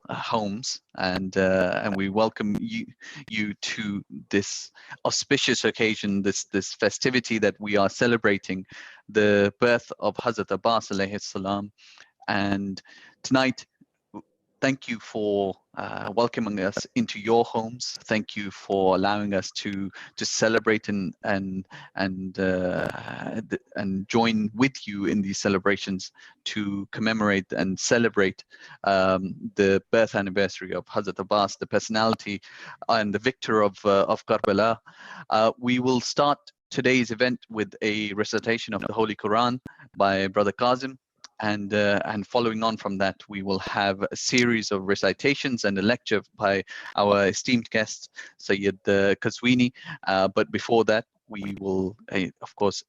homes, and we welcome you to this auspicious occasion, this festivity that we are celebrating, the birth of Hazrat Abbas alayhi salam. And tonight, thank you for welcoming us into your homes. Thank you for allowing us to celebrate and join with you in these celebrations to commemorate and celebrate the birth anniversary of Hazrat Abbas, the personality and the victor of Karbala. We will start today's event with a recitation of the Holy Quran by Brother Kazim. And following on from that, we will have a series of recitations and a lecture by our esteemed guest, Sayyid Al-Qazwini. But before that, we will, of course,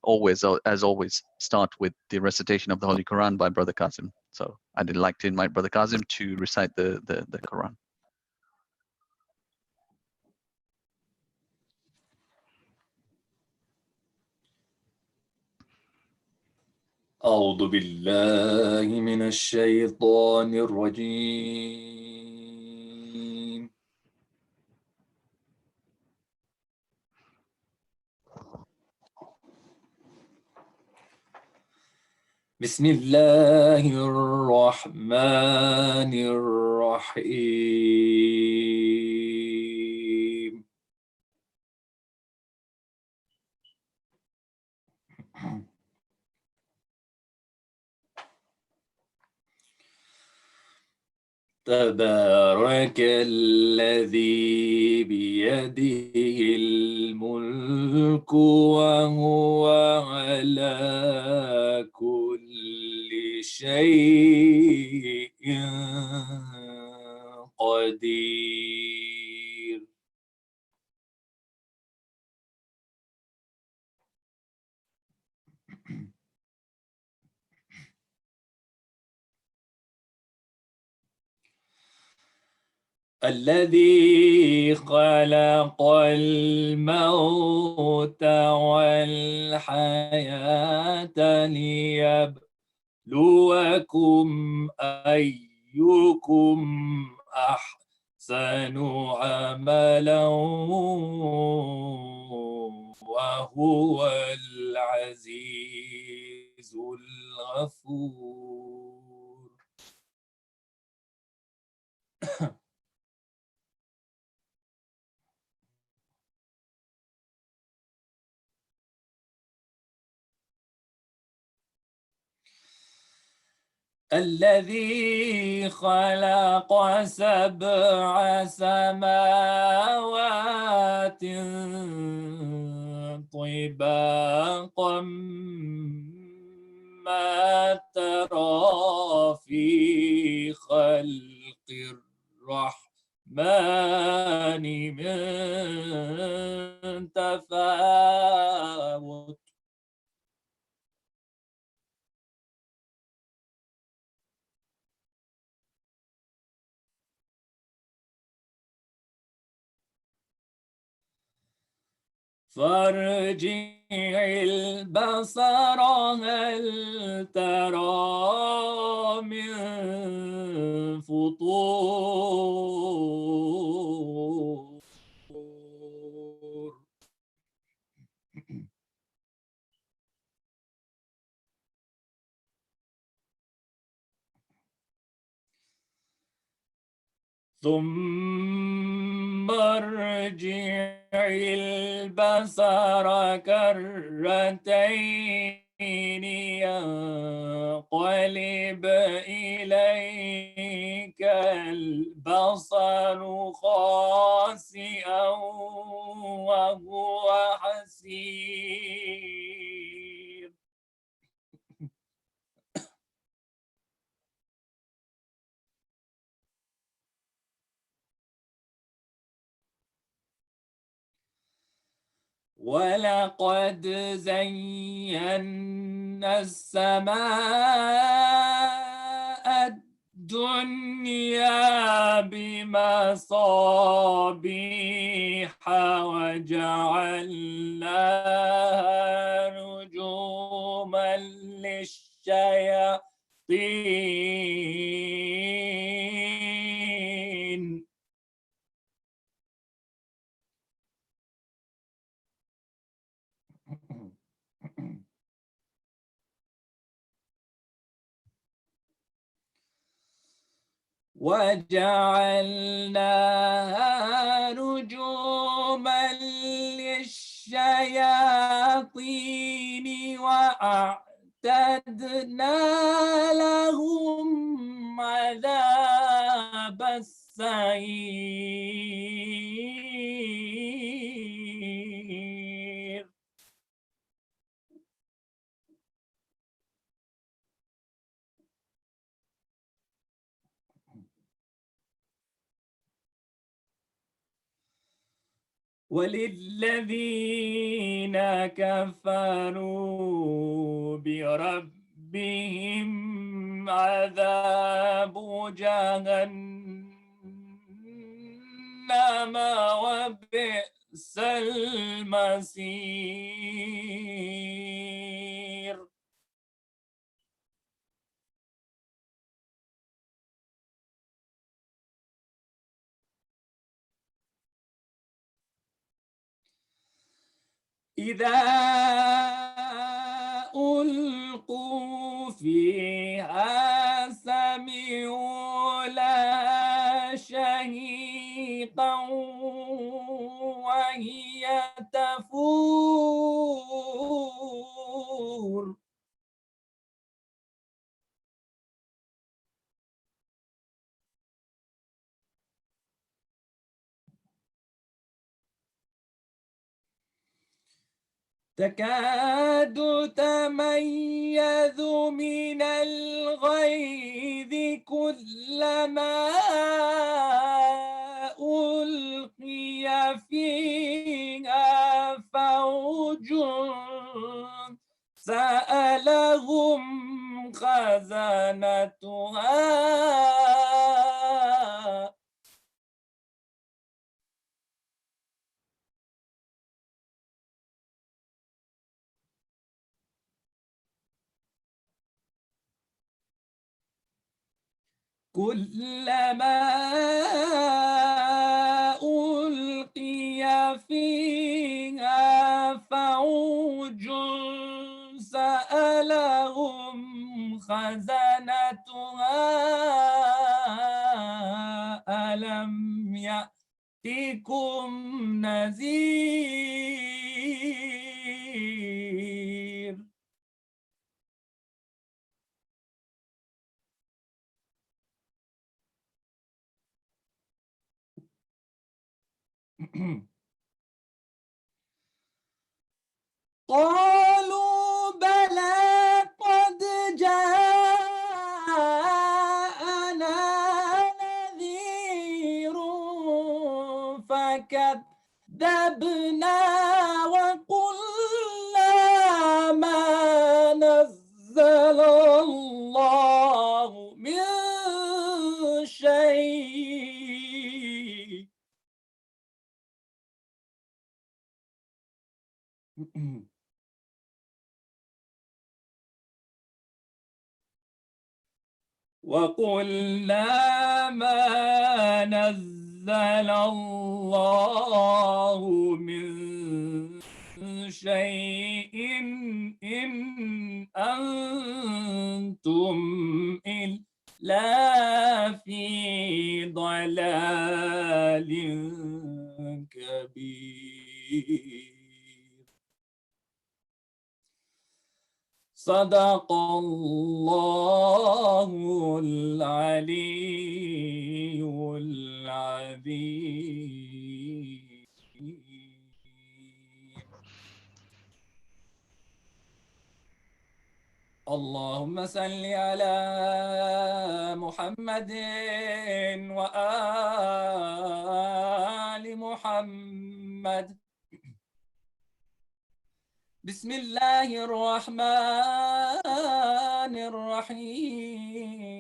as always, start with the recitation of the Holy Quran by Brother Kazim. So I'd like to invite Brother Kazim to recite the Quran. أعوذ بالله من الشيطان الرجيم. بسم الله الرحمن الرحيم. تبارك الذي بيده الملك وهو على كل شيء قدير. الذي خلق الموت والحياة ليبلوكم أيكم أحسن عملا وهو العزيز الغفور. الذي خلق 7 سماوات طباقا ما ترى في خلق الرحمن من تفاوت. فارجع البصر هل ترى من فطور. ثم ارجع البصر كرتين ينقلب إليك البصر خاسئا وهو حسير. ولقد زينا السماء الدنيا بمصابيح وجعلناها رجوما للشياطين وجعلناها رجوما للشياطين وأعتدنا لهم عذاب السعير. وللذين كفروا بربهم عذاب جهنم وبئس المصير. إذا ألقوا فيها سمعوا لها شهيقا وهي تفور. تكاد تميز من الغيظ كلما ألقي فيها فوج سألهم خزنتها كلما ألقي فيها فوج سألهم خزنتها ألم يأتكم نذير. قالوا بلى قد جاءنا نذير فكذبنا وقلنا ما نزل الله من شيء. وقلنا ما نزل الله من شيء إن أنتم إلا في ضلال كبير. صدق الله العلي العظيم. اللهم صل على محمد وآل محمد. بسم الله الرحمن الرحيم.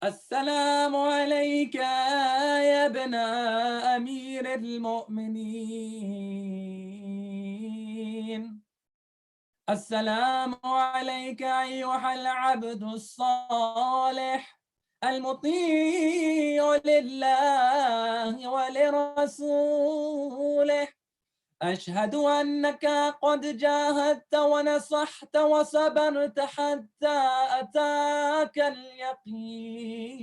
السلام عليك يا ابن أمير المؤمنين. السلام عليك أيها العبد الصالح المطيع لله ولرسوله أشهد أنك قد جاهدت ونصحت وصبرت حتى أتاك اليقين.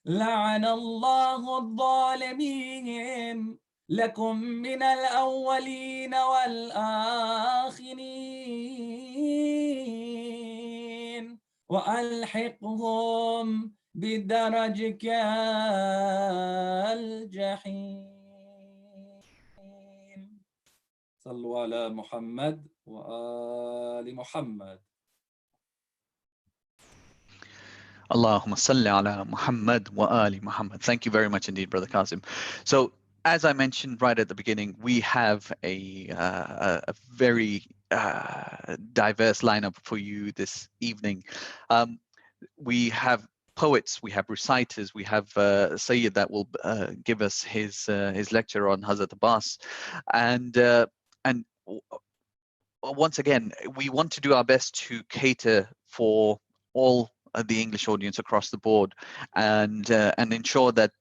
لعن الله الظالمين لكم من الأولين والآخرين وألحقهم بدرجك الجحيم. صلوا على محمد وآل محمد. Allahumma salli ala Muhammad wa ali Muhammad. Thank you very much indeed, Brother Qasim. So, as I mentioned right at the beginning, we have a very diverse lineup for you this evening. We have poets, we have reciters, we have Sayyid that will give us his lecture on Hazrat Abbas, and once again, we want to do our best to cater for all the English audience across the board, and ensure that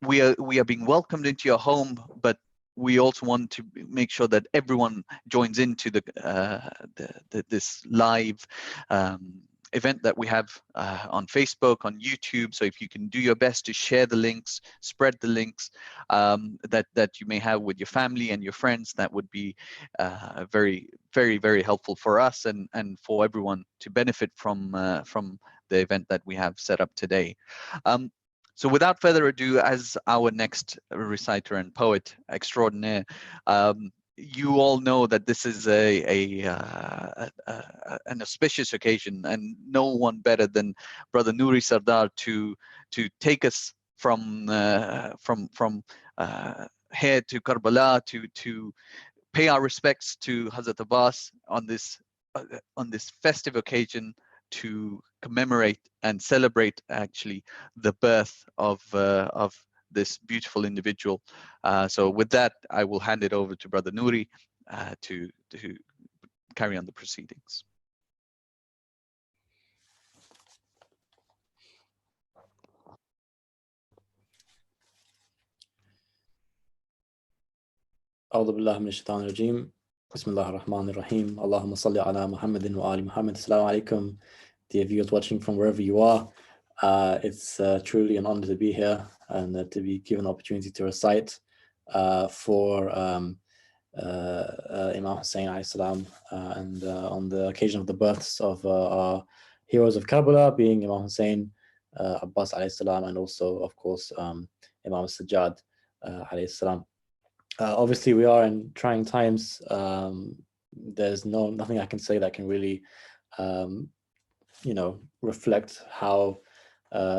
we are being welcomed into your home, but we also want to make sure that everyone joins into this live event that we have on Facebook, on YouTube. So if you can do your best to share the links, spread the links that you may have with your family and your friends, that would be very, very, very helpful for us and for everyone to benefit from the event that we have set up today. So without further ado, as our next reciter and poet extraordinaire, you all know that this is an auspicious occasion, and no one better than Brother Nuri Sardar to take us from here to Karbala to pay our respects to Hazrat Abbas on this festive occasion, to commemorate and celebrate actually the birth of this beautiful individual. So with that, I will hand it over to Brother Nuri to carry on the proceedings. أعوذ بالله من الشيطان الرجيم. بسم الله الرحمن الرحيم. اللهم صل على محمد وآل محمد. Assalamu alaikum, dear viewers watching from wherever you are. It's truly an honor to be here and to be given the opportunity to recite for Imam Hussein alayhi salam, and on the occasion of the births of our heroes of Karbala, being Imam Hussein, Abbas alayhi salam, and also of course Imam Sajjad alayhi salam. Obviously, we are in trying times. There's nothing I can say that can really, reflect how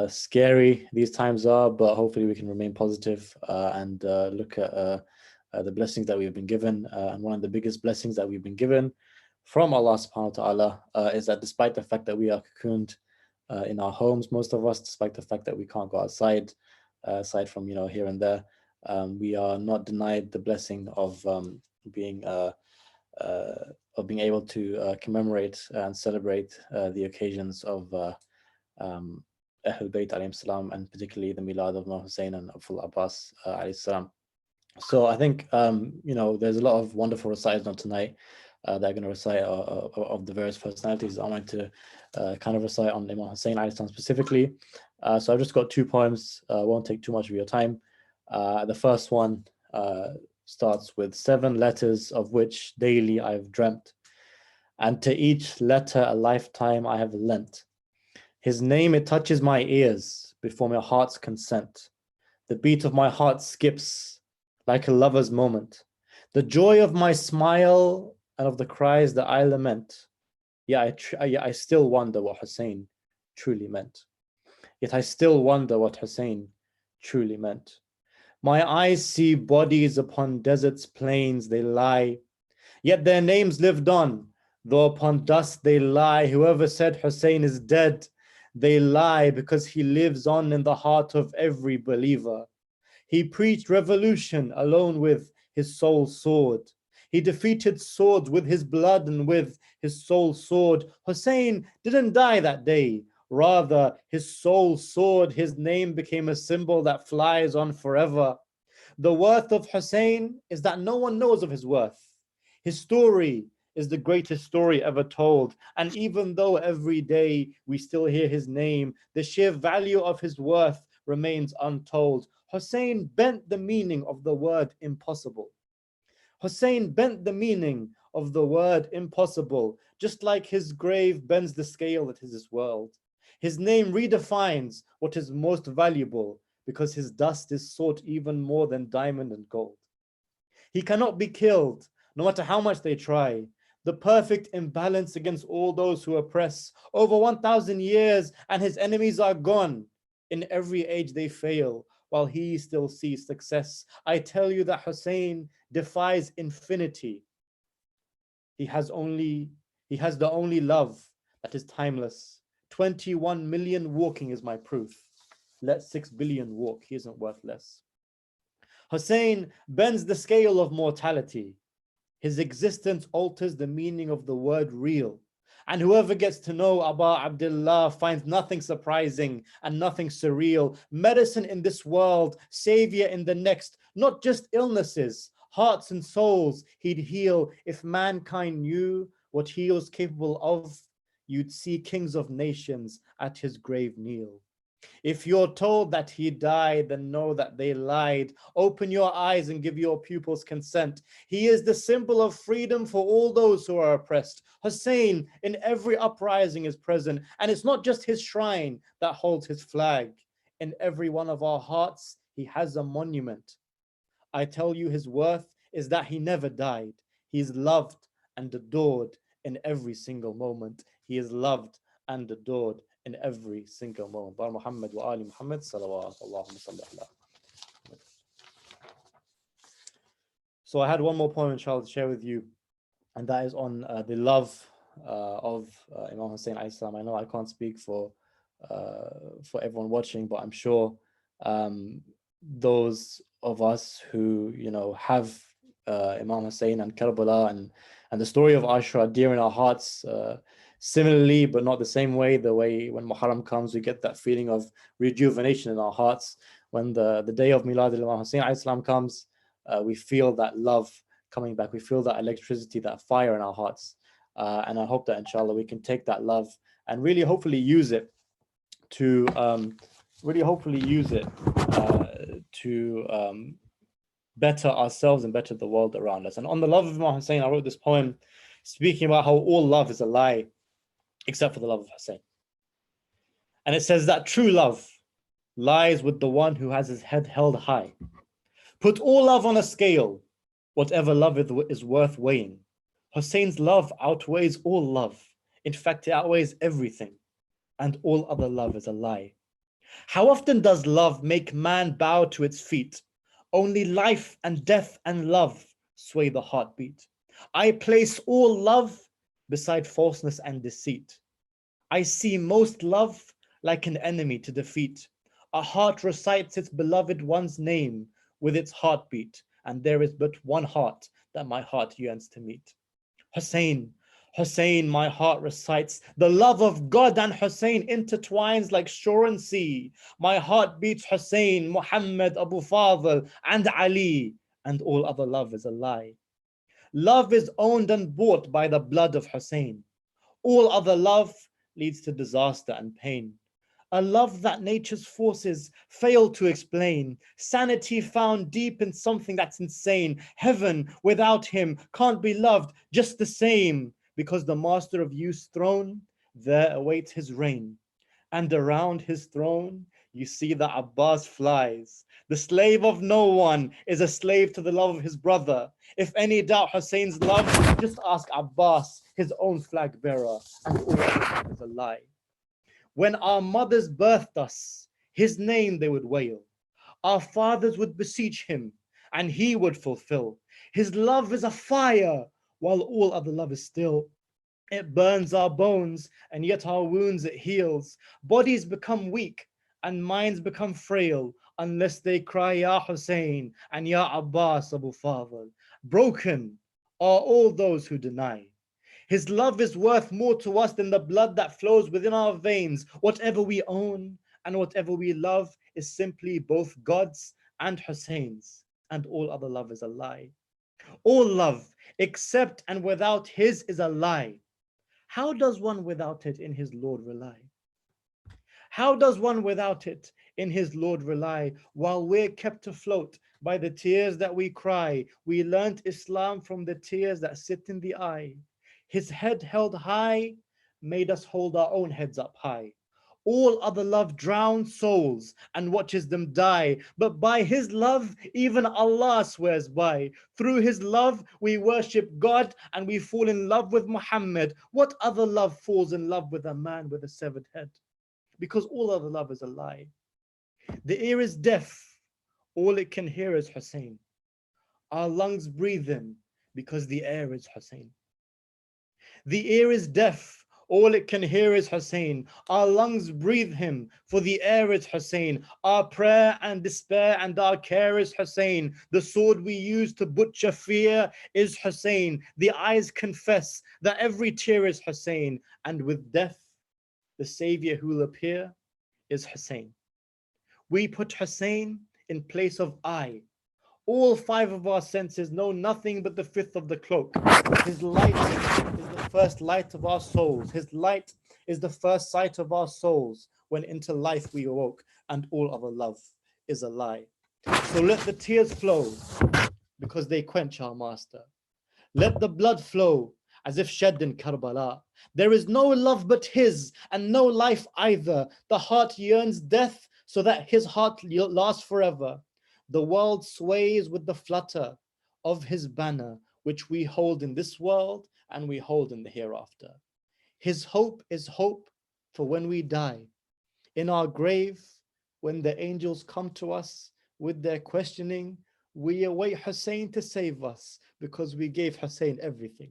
scary these times are. But hopefully, we can remain positive and look at the blessings that we have been given. And one of the biggest blessings that we've been given from Allah Subhanahu wa Taala is that despite the fact that we are cocooned in our homes, most of us, despite the fact that we can't go outside, aside from here and there. We are not denied the blessing of being able to commemorate and celebrate the occasions of Ahlul Bayt alayhim salam, and particularly the Milad of Imam Hussein and Abul Abbas alayhi salam. So I think there's a lot of wonderful reciters on tonight that are going to recite of the various personalities. I want to kind of recite on Imam Hussein alayhi salam specifically. So I've just got 2 poems. Won't take too much of your time. The first one starts with 7 letters of which daily I've dreamt, and to each letter a lifetime I have lent. His name, it touches my ears before my heart's consent. The beat of my heart skips like a lover's moment. The joy of my smile and of the cries that I lament. Yet I still wonder what Hussein truly meant. Yet I still wonder what Hussein truly meant. My eyes see bodies upon deserts, plains they lie, yet their names lived on, though upon dust they lie. Whoever said Hussein is dead, they lie, because he lives on in the heart of every believer. He preached revolution alone with his soul sword. He defeated swords with his blood and with his soul sword. Hussein didn't die that day Rather, his soul soared, his name became a symbol that flies on forever. The worth of Hussein is that no one knows of his worth. His story is the greatest story ever told. And even though every day we still hear his name, the sheer value of his worth remains untold. Hussein bent the meaning of the word impossible. Hussein bent the meaning of the word impossible, just like his grave bends the scale that is this world. His name redefines what is most valuable, because his dust is sought even more than diamond and gold. He cannot be killed, no matter how much they try. The perfect imbalance against all those who oppress. Over 1,000 years and his enemies are gone. In every age they fail, while he still sees success. I tell you that Hussein defies infinity. He has the only love that is timeless. 21 million walking is my proof. Let 6 billion walk, he isn't worth less. Hussein bends the scale of mortality. His existence alters the meaning of the word real. And whoever gets to know Abba Abdullah finds nothing surprising and nothing surreal. Medicine in this world, savior in the next, not just illnesses, hearts and souls he'd heal. If mankind knew what he was capable of, you'd see kings of nations at his grave kneel. If you're told that he died, then know that they lied. Open your eyes and give your pupils consent. He is the symbol of freedom for all those who are oppressed. Hussein in every uprising is present, and it's not just his shrine that holds his flag. In every one of our hearts, he has a monument. I tell you, his worth is that he never died. He is loved and adored in every single moment. He is loved and adored in every single moment. By Muhammad wa Ali Muhammad, salawat Allahumma salli ala Muhammad. So I had one more poem, inshallah, to share with you, and that is on the love of Imam Hussein alayhi salam. I know I can't speak for everyone watching, but I'm sure those of us who have Imam Hussein and Karbala and the story of Ashura dear in our hearts, similarly, but not the same way. The way when Muharram comes, we get that feeling of rejuvenation in our hearts. When the day of Milad al-Imam Hussein alayhi salam comes, we feel that love coming back. We feel that electricity, that fire in our hearts. And I hope that, inshallah, we can take that love and really hopefully use it to better ourselves and better the world around us. And on the love of Imam Hussein, I wrote this poem speaking about how all love is a lie except for the love of Hussein. And it says that true love lies with the one who has his head held high. Put all love on a scale, whatever love is worth weighing. Hussein's love outweighs all love. In fact, it outweighs everything, and all other love is a lie. How often does love make man bow to its feet? Only life and death and love sway the heartbeat. I place all love beside falseness and deceit. I see most love like an enemy to defeat. A heart recites its beloved one's name with its heartbeat, and there is but one heart that my heart yearns to meet. Hussein, Hussein, my heart recites the love of God, and Hussein intertwines like shore and sea. My heart beats Hussein, Muhammad, Abu Fadl, and Ali, and all other love is a lie. Love is owned and bought by the blood of Hussein. All other love leads to disaster and pain. A love that nature's forces fail to explain. Sanity found deep in something that's insane. Heaven without him can't be loved just the same, because the master of youth's throne, there awaits his reign. And around his throne, you see the Abbas flies. The slave of no one is a slave to the love of his brother. If any doubt Hussein's love, just ask Abbas, his own flag bearer, and all is a lie. When our mothers birthed us, his name they would wail. Our fathers would beseech him, and he would fulfill. His love is a fire, while all other love is still. It burns our bones, and yet our wounds it heals. Bodies become weak, and minds become frail, unless they cry, Ya Hussein, and Ya Abbas Abu Fadl. Broken are all those who deny His love is worth more to us than the blood that flows within our veins. Whatever we own and whatever we love is simply both God's and Hussein's, and all other love is a lie. All love, except and without his, is a lie. How does one without it in his Lord rely? How does one without it in his Lord rely? While we're kept afloat by the tears that we cry, we learnt Islam from the tears that sit in the eye. His head held high made us hold our own heads up high. All other love drowns souls and watches them die. But by his love, even Allah swears by. Through his love, we worship God and we fall in love with Muhammad. What other love falls in love with a man with a severed head? Because all other love is a lie. The ear is deaf. All it can hear is Hussein. Our lungs breathe in because the air is Hussein. The ear is deaf. All it can hear is Hussein. Our lungs breathe him, for the air is Hussein. Our prayer and despair and our care is Hussein. The sword we use to butcher fear is Hussein. The eyes confess that every tear is Hussein. And with death, the savior who will appear is Hussein. We put Hussein in place of I. All five of our senses know nothing but the fifth of the cloak. His light is the first light of our souls. His light is the first sight of our souls. When into life we awoke, and all other love is a lie. So let the tears flow, because they quench our master. Let the blood flow, as if shed in Karbala. There is no love but his, and no life either. The heart yearns death, so that his heart lasts forever. The world sways with the flutter of his banner, which we hold in this world and we hold in the hereafter. His hope is hope for when we die. In our grave, when the angels come to us with their questioning, we await Hussein to save us because we gave Hussein everything.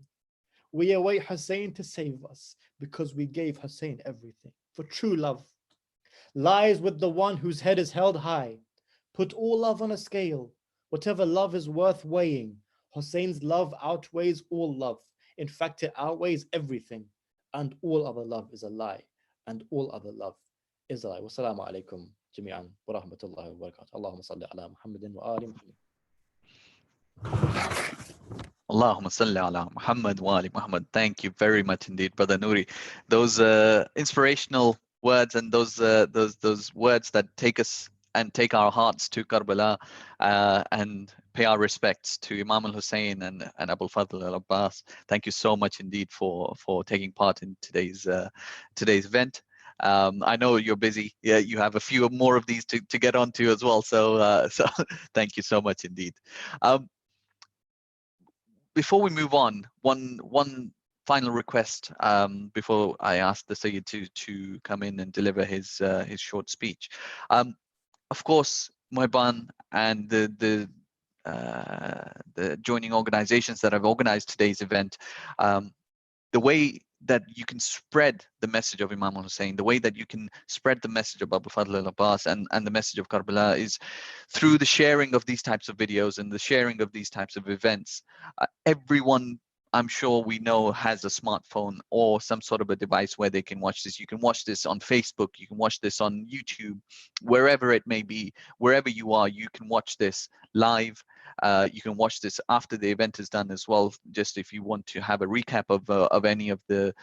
We await Hussein to save us because we gave Hussein everything. For true love lies with the one whose head is held high. Put all love on a scale. Whatever love is worth weighing. Hussein's love outweighs all love. In fact, it outweighs everything. And all other love is a lie. And all other love is a lie. Wassalamu alaikum jami'an wa rahmatullahi wa barakatuh. Allahumma salli ala Muhammadin wa ali Muhammad. Allahumma salli ala Muhammad wa ali Muhammad. Thank you very much indeed, Brother Nuri. Those inspirational words and those words that take us and take our hearts to Karbala and pay our respects to Imam al-Hussein and Abu al-Fadl al-Abbas. Thank you so much indeed for taking part in today's event. I know you're busy. Yeah, you have a few more of these to get onto as well. So thank you so much indeed. Before we move on, one final request before I ask the Sayyid to come in and deliver his short speech. Of course, Muhibban and the joining organizations that have organized today's event, the way that you can spread the message of Imam Hussein, the way that you can spread the message of Abu Fadl al-Abbas and the message of Karbala is through the sharing of these types of videos and the sharing of these types of events. Everyone, I'm sure we know, has a smartphone or some sort of a device where they can watch this. You can watch this on Facebook, you can watch this on YouTube, wherever it may be, wherever you are, you can watch this live. You can watch this after the event is done as well, just if you want to have a recap of any of the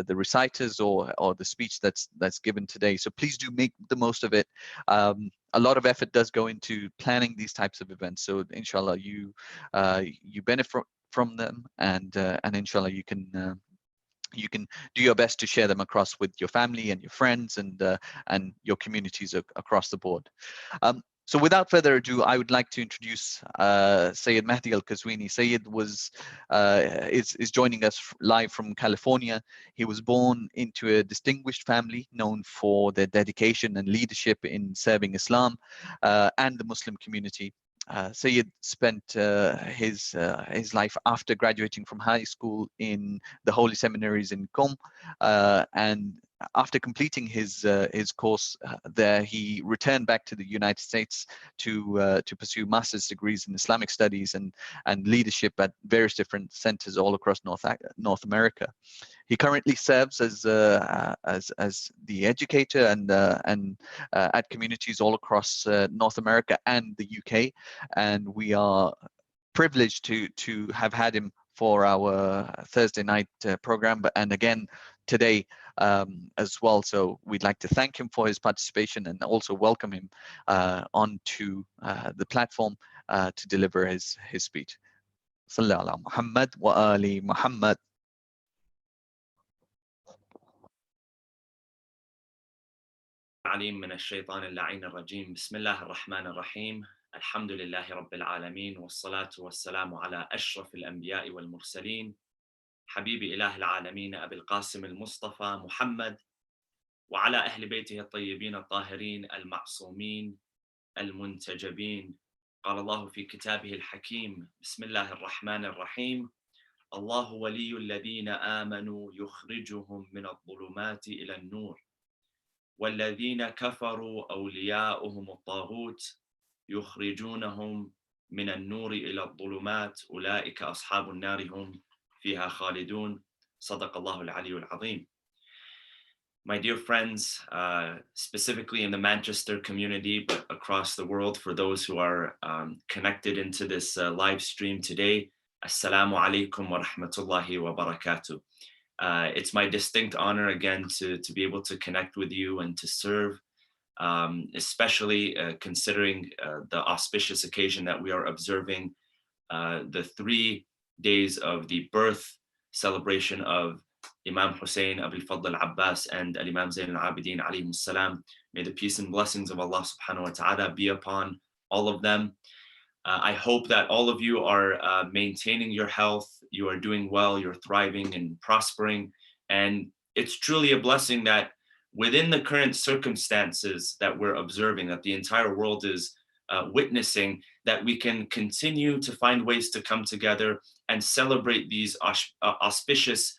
reciters or the speech that's given today. So please do make the most of it. A lot of effort does go into planning these types of events. So inshallah, you benefit from them, and inshallah you can do your best to share them across with your family and your friends and your communities across the board. So without further ado, I would like to introduce Sayyid Mahdi Al-Qazwini. Sayyid is joining us live from California. He was born into a distinguished family known for their dedication and leadership in serving Islam and the Muslim community. Sayyid spent his life after graduating from high school in the holy seminaries in Qom, and after completing his course there, he returned back to the United States to pursue master's degrees in Islamic studies and leadership at various different centers all across North America. He currently serves as the educator and at communities all across North America and the UK, and we are privileged to have had him for our Thursday night program, and again today as well. So we'd like to thank him for his participation and also welcome him onto the platform to deliver his speech. Salli ala Muhammad wa ali Muhammad. عليم من الشيطان اللعين الرجيم بسم الله الرحمن الرحيم الحمد لله رب العالمين والصلاة والسلام على أشرف الأنبياء والمرسلين حبيب إله العالمين أبي القاسم المصطفى محمد وعلى أهل بيته الطيبين الطاهرين المعصومين المنتجبين. قال الله في كتابه الحكيم بسم الله الرحمن الرحيم الله ولي الذين آمنوا يخرجهم من الظلمات إلى النور والذين كفروا أولياؤهم الطاغوت يخرجونهم من النور إلى الظلمات أولئك أصحاب النار هم فيها خالدون. صدق الله العلي العظيم. My dear friends, specifically in the Manchester community, but across the world, for those who are connected into this live stream today, Assalamu alaikum wa rahmatullahi wa barakatuh. It's my distinct honor again to be able to connect with you and to serve, especially considering the auspicious occasion that we are observing, the 3 days of the birth celebration of Imam Hussein, Abil Fadl Abbas, and Imam Zain al-Abidin alayhim salam. May the peace and blessings of Allah subhanahu wa ta'ala be upon all of them. I hope that all of you are maintaining your health, you are doing well, you're thriving and prospering. And it's truly a blessing that within the current circumstances that we're observing, that the entire world is witnessing, that we can continue to find ways to come together and celebrate these auspicious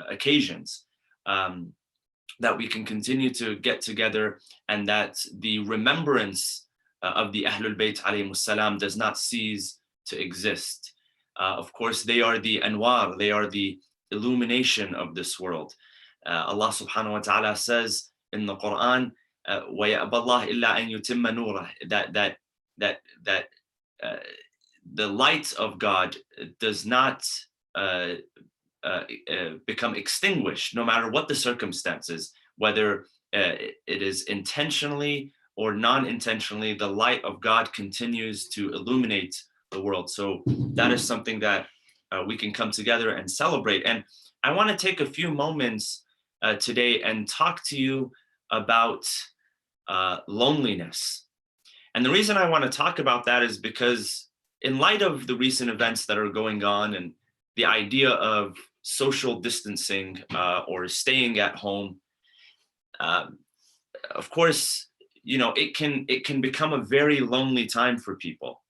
occasions, that we can continue to get together, and that the remembrance of the Ahlul Bayt alayhimus salam does not cease to exist. Of course, they are the anwar, they are the illumination of this world. Allah subhanahu wa ta'ala says in the Quran, وَيَأْبَى اللَّهُ إِلَّا أَن يُتِمَّ نُورَهُ, that the light of God does not become extinguished, no matter what the circumstances, whether it is intentionally or non-intentionally, the light of God continues to illuminate the world. So that is something that we can come together and celebrate. And I want to take a few moments today and talk to you about loneliness. And the reason I want to talk about that is because in light of the recent events that are going on and the idea of social distancing or staying at home, of course, you know, it can become a very lonely time for people,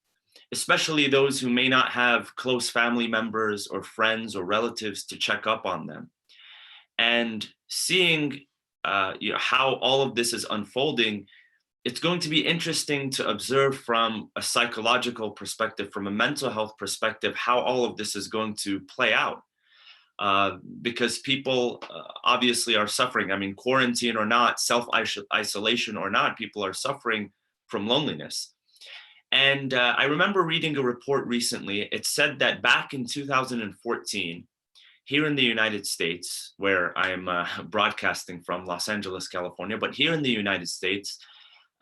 especially those who may not have close family members or friends or relatives to check up on them. And seeing how all of this is unfolding, it's going to be interesting to observe from a psychological perspective, from a mental health perspective, how all of this is going to play out. Because people obviously are suffering. I mean, quarantine or not, self-isolation or not, people are suffering from loneliness. And I remember reading a report recently. It said that back in 2014, here in the United States, where I am broadcasting from, Los Angeles, California, but here in the United States,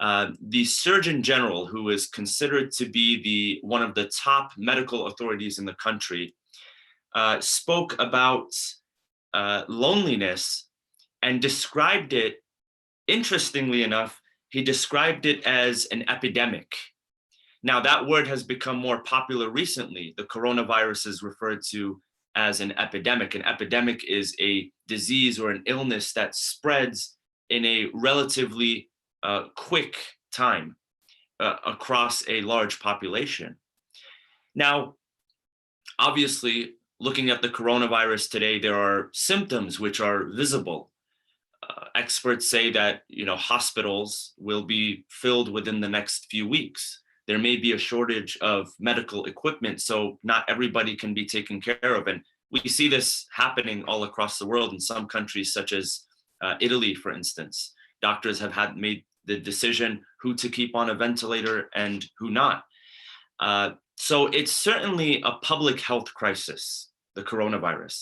the Surgeon General, who is considered to be one of the top medical authorities in the country, spoke about loneliness and described it, interestingly enough, he described it as an epidemic. Now that word has become more popular recently. The coronavirus is referred to as an epidemic. An epidemic is a disease or an illness that spreads in a relatively quick time across a large population. Now, obviously, looking at the coronavirus today, there are symptoms which are visible. experts say that, hospitals will be filled within the next few weeks. There may be a shortage of medical equipment, so not everybody can be taken care of. And we see this happening all across the world in some countries, such as Italy, for instance. Doctors have made the decision who to keep on a ventilator and who not. So it's certainly a public health crisis, the coronavirus.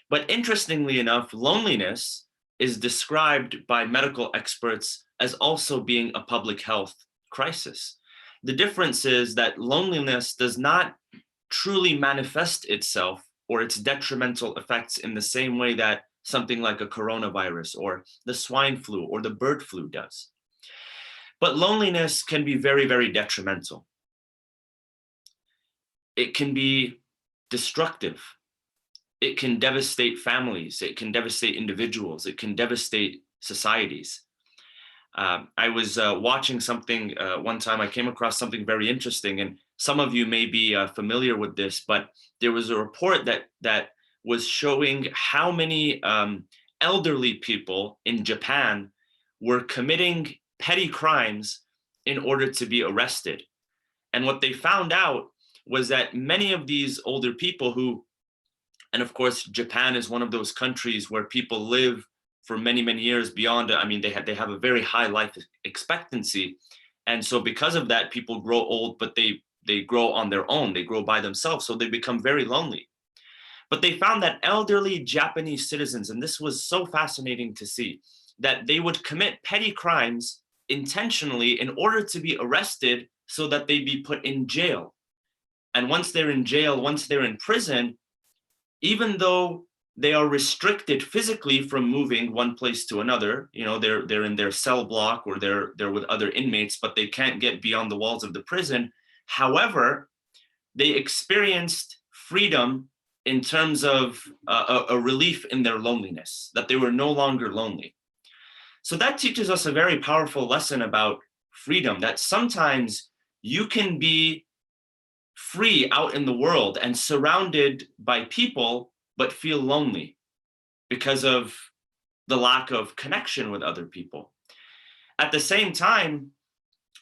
But interestingly enough, loneliness is described by medical experts as also being a public health crisis. The difference is that loneliness does not truly manifest itself or its detrimental effects in the same way that something like a coronavirus or the swine flu or the bird flu does. But loneliness can be very, very detrimental. It can be destructive. It can devastate families. It can devastate individuals. It can devastate societies. I was watching something one time. I came across something very interesting, and some of you may be familiar with this, but there was a report that was showing how many elderly people in Japan were committing petty crimes in order to be arrested. And what they found out was that many of these older people who, and of course, Japan is one of those countries where people live for many, many years beyond, they have a very high life expectancy. And so because of that, people grow old, but they grow on their own, they grow by themselves, so they become very lonely. But they found that elderly Japanese citizens, and this was so fascinating to see, that they would commit petty crimes intentionally in order to be arrested so that they be put in jail. And once they're in jail, once they're in prison, even though they are restricted physically from moving one place to another, they're in their cell block or they're with other inmates, but they can't get beyond the walls of the prison. However, they experienced freedom in terms of a relief in their loneliness, that they were no longer lonely. So that teaches us a very powerful lesson about freedom, that sometimes you can be free out in the world and surrounded by people, but feel lonely because of the lack of connection with other people. At the same time,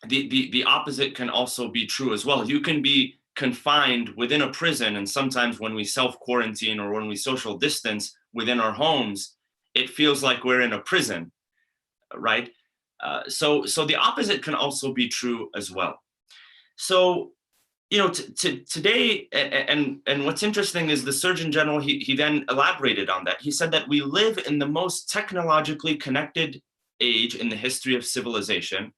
the opposite can also be true as well. You can be confined within a prison, and sometimes when we self-quarantine or when we social distance within our homes, it feels like we're in a prison, right? So the opposite can also be true as well. So, today, and what's interesting is the Surgeon General, he then elaborated on that. He said that we live in the most technologically connected age in the history of civilization.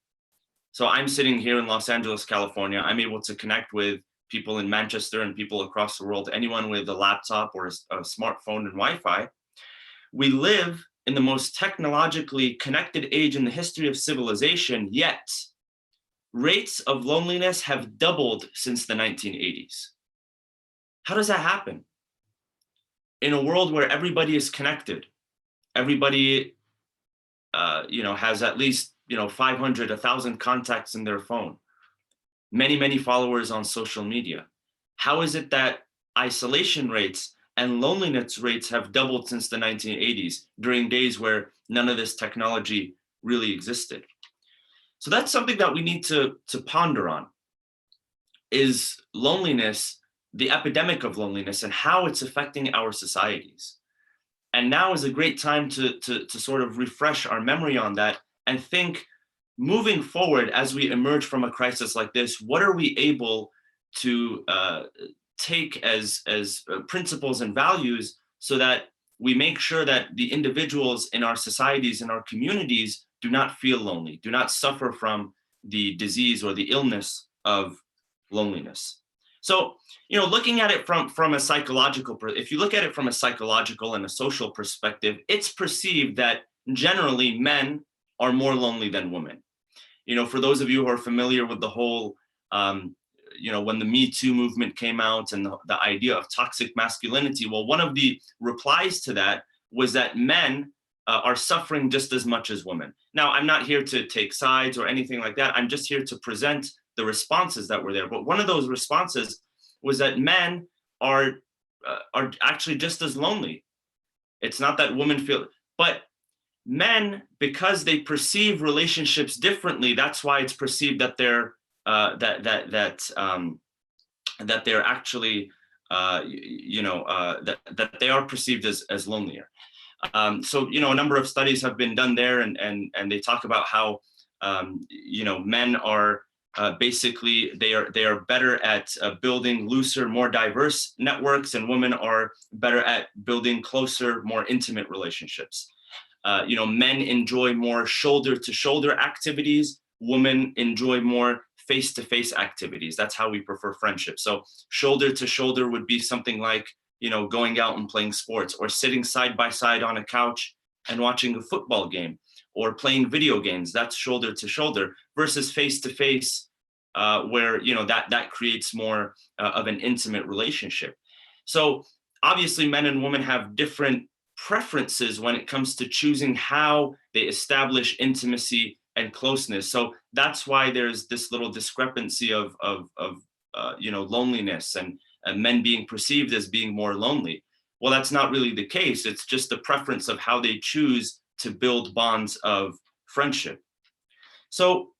So I'm sitting here in Los Angeles, California. I'm able to connect with people in Manchester and people across the world, anyone with a laptop or a smartphone and Wi-Fi. We live in the most technologically connected age in the history of civilization, yet rates of loneliness have doubled since the 1980s. How does that happen? In a world where everybody is connected, everybody has at least 500, 1,000 contacts in their phone, many followers on social media. How is it that isolation rates and loneliness rates have doubled since the 1980s during days where none of this technology really existed? So that's something that we need to ponder on. Is loneliness, the epidemic of loneliness, and how it's affecting our societies? And now is a great time to sort of refresh our memory on that and think, moving forward as we emerge from a crisis like this, what are we able to take as principles and values so that we make sure that the individuals in our societies and our communities do not feel lonely, do not suffer from the disease or the illness of loneliness. So, looking at it from a psychological, if you look at it from a psychological and a social perspective, it's perceived that generally men are more lonely than women. For those of you who are familiar with the whole, when the Me Too movement came out and the idea of toxic masculinity, well, one of the replies to that was that men are suffering just as much as women. Now, I'm not here to take sides or anything like that. I'm just here to present the responses that were there. But one of those responses was that men are actually just as lonely. It's not that women feel, but Men, because they perceive relationships differently, that's why it's perceived that they're that they're actually that they are perceived as lonelier. So a number of studies have been done there, and they talk about how men are basically they are better at building looser, more diverse networks, and women are better at building closer, more intimate relationships. Men enjoy more shoulder-to-shoulder activities. Women enjoy more face-to-face activities. That's how we prefer friendship. So shoulder-to-shoulder would be something like, going out and playing sports, or sitting side by side on a couch and watching a football game, or playing video games. That's shoulder-to-shoulder, versus face-to-face, where that creates more of an intimate relationship. So obviously, men and women have different preferences when it comes to choosing how they establish intimacy and closeness. So that's why there's this little discrepancy of loneliness and men being perceived as being more lonely. Well, that's not really the case. It's just the preference of how they choose to build bonds of friendship. So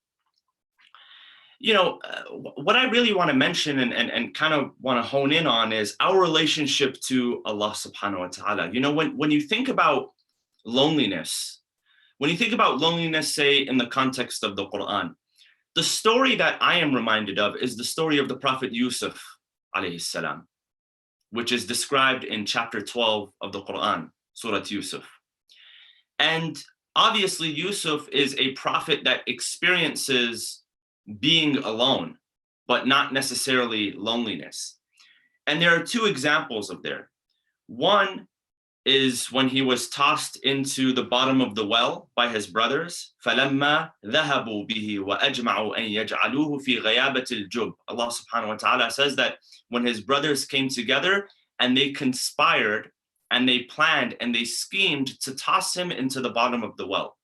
what I really want to mention and kind of want to hone in on is our relationship to Allah subhanahu wa ta'ala. When you think about loneliness, say in the context of the Quran, the story that I am reminded of is the story of the Prophet Yusuf alayhi salam, which is described in chapter 12 of the Quran, Surah Yusuf. And obviously Yusuf is a prophet that experiences being alone, but not necessarily loneliness. And there are two examples of there. One is when he was tossed into the bottom of the well by his brothers. فَلَمَّا ذَهَبُوا بِهِ وَأَجْمَعُوا أَن يَجْعَلُوهُ فِي غَيَابَةِ الْجُبِّ. Allah subhanahu wa ta'ala says that when his brothers came together and they conspired and they planned and they schemed to toss him into the bottom of the well.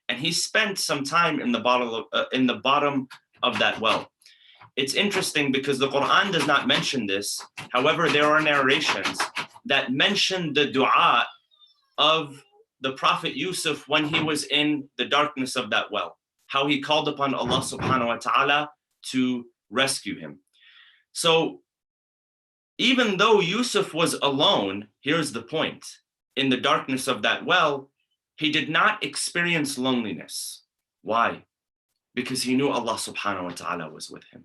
And he spent some time in the bottom of that well. It's interesting because the Quran does not mention this. However, there are narrations that mention the dua of the Prophet Yusuf when he was in the darkness of that well, how he called upon Allah subhanahu wa ta'ala to rescue him. So even though Yusuf was alone, here's the point, in the darkness of that well, he did not experience loneliness. Why? Because he knew Allah subhanahu wa ta'ala was with him.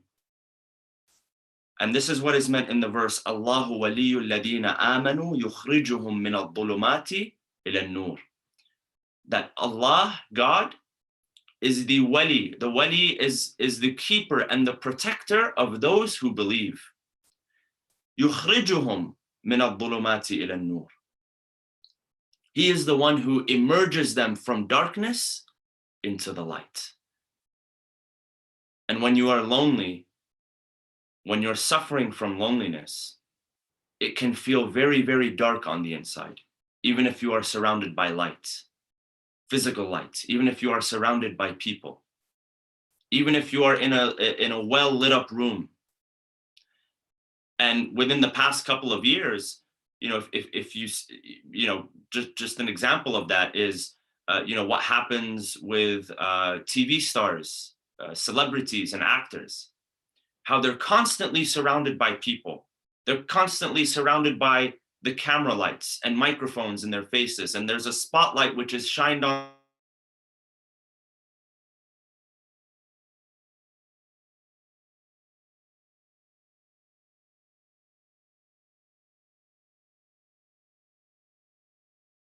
And this is what is meant in the verse, Allahu waliyul ladina amanu yukhrijuhum min al-dhulumati ila an-nur. That Allah, God, is the wali. The wali is the keeper and the protector of those who believe. Yukhrijuhum min al-dhulumati ila an-nur. He is the one who emerges them from darkness into the light. And when you are lonely, when you're suffering from loneliness, it can feel very, very dark on the inside, even if you are surrounded by light, physical light, even if you are surrounded by people, even if you are in a well lit up room. And within the past couple of years, if you just an example of that is, what happens with TV stars, celebrities and actors, how they're constantly surrounded by people. They're constantly surrounded by the camera lights and microphones in their faces. And there's a spotlight which is shined on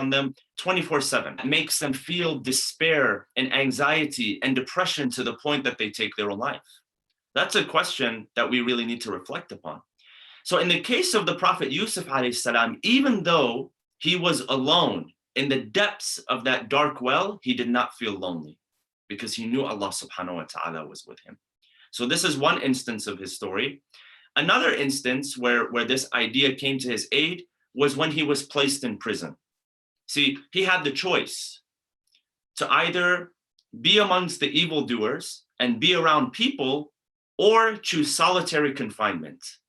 them 24/7. It makes them feel despair and anxiety and depression to the point that they take their own life. That's a question that we really need to reflect upon. So in the case of the Prophet Yusuf alayhi salam, even though he was alone in the depths of that dark well, he did not feel lonely because he knew Allah subhanahu wa ta'ala was with him. So this is one instance of his story. Another instance where this idea came to his aid was when he was placed in prison. See, he had the choice to either be amongst the evildoers and be around people, or choose solitary confinement.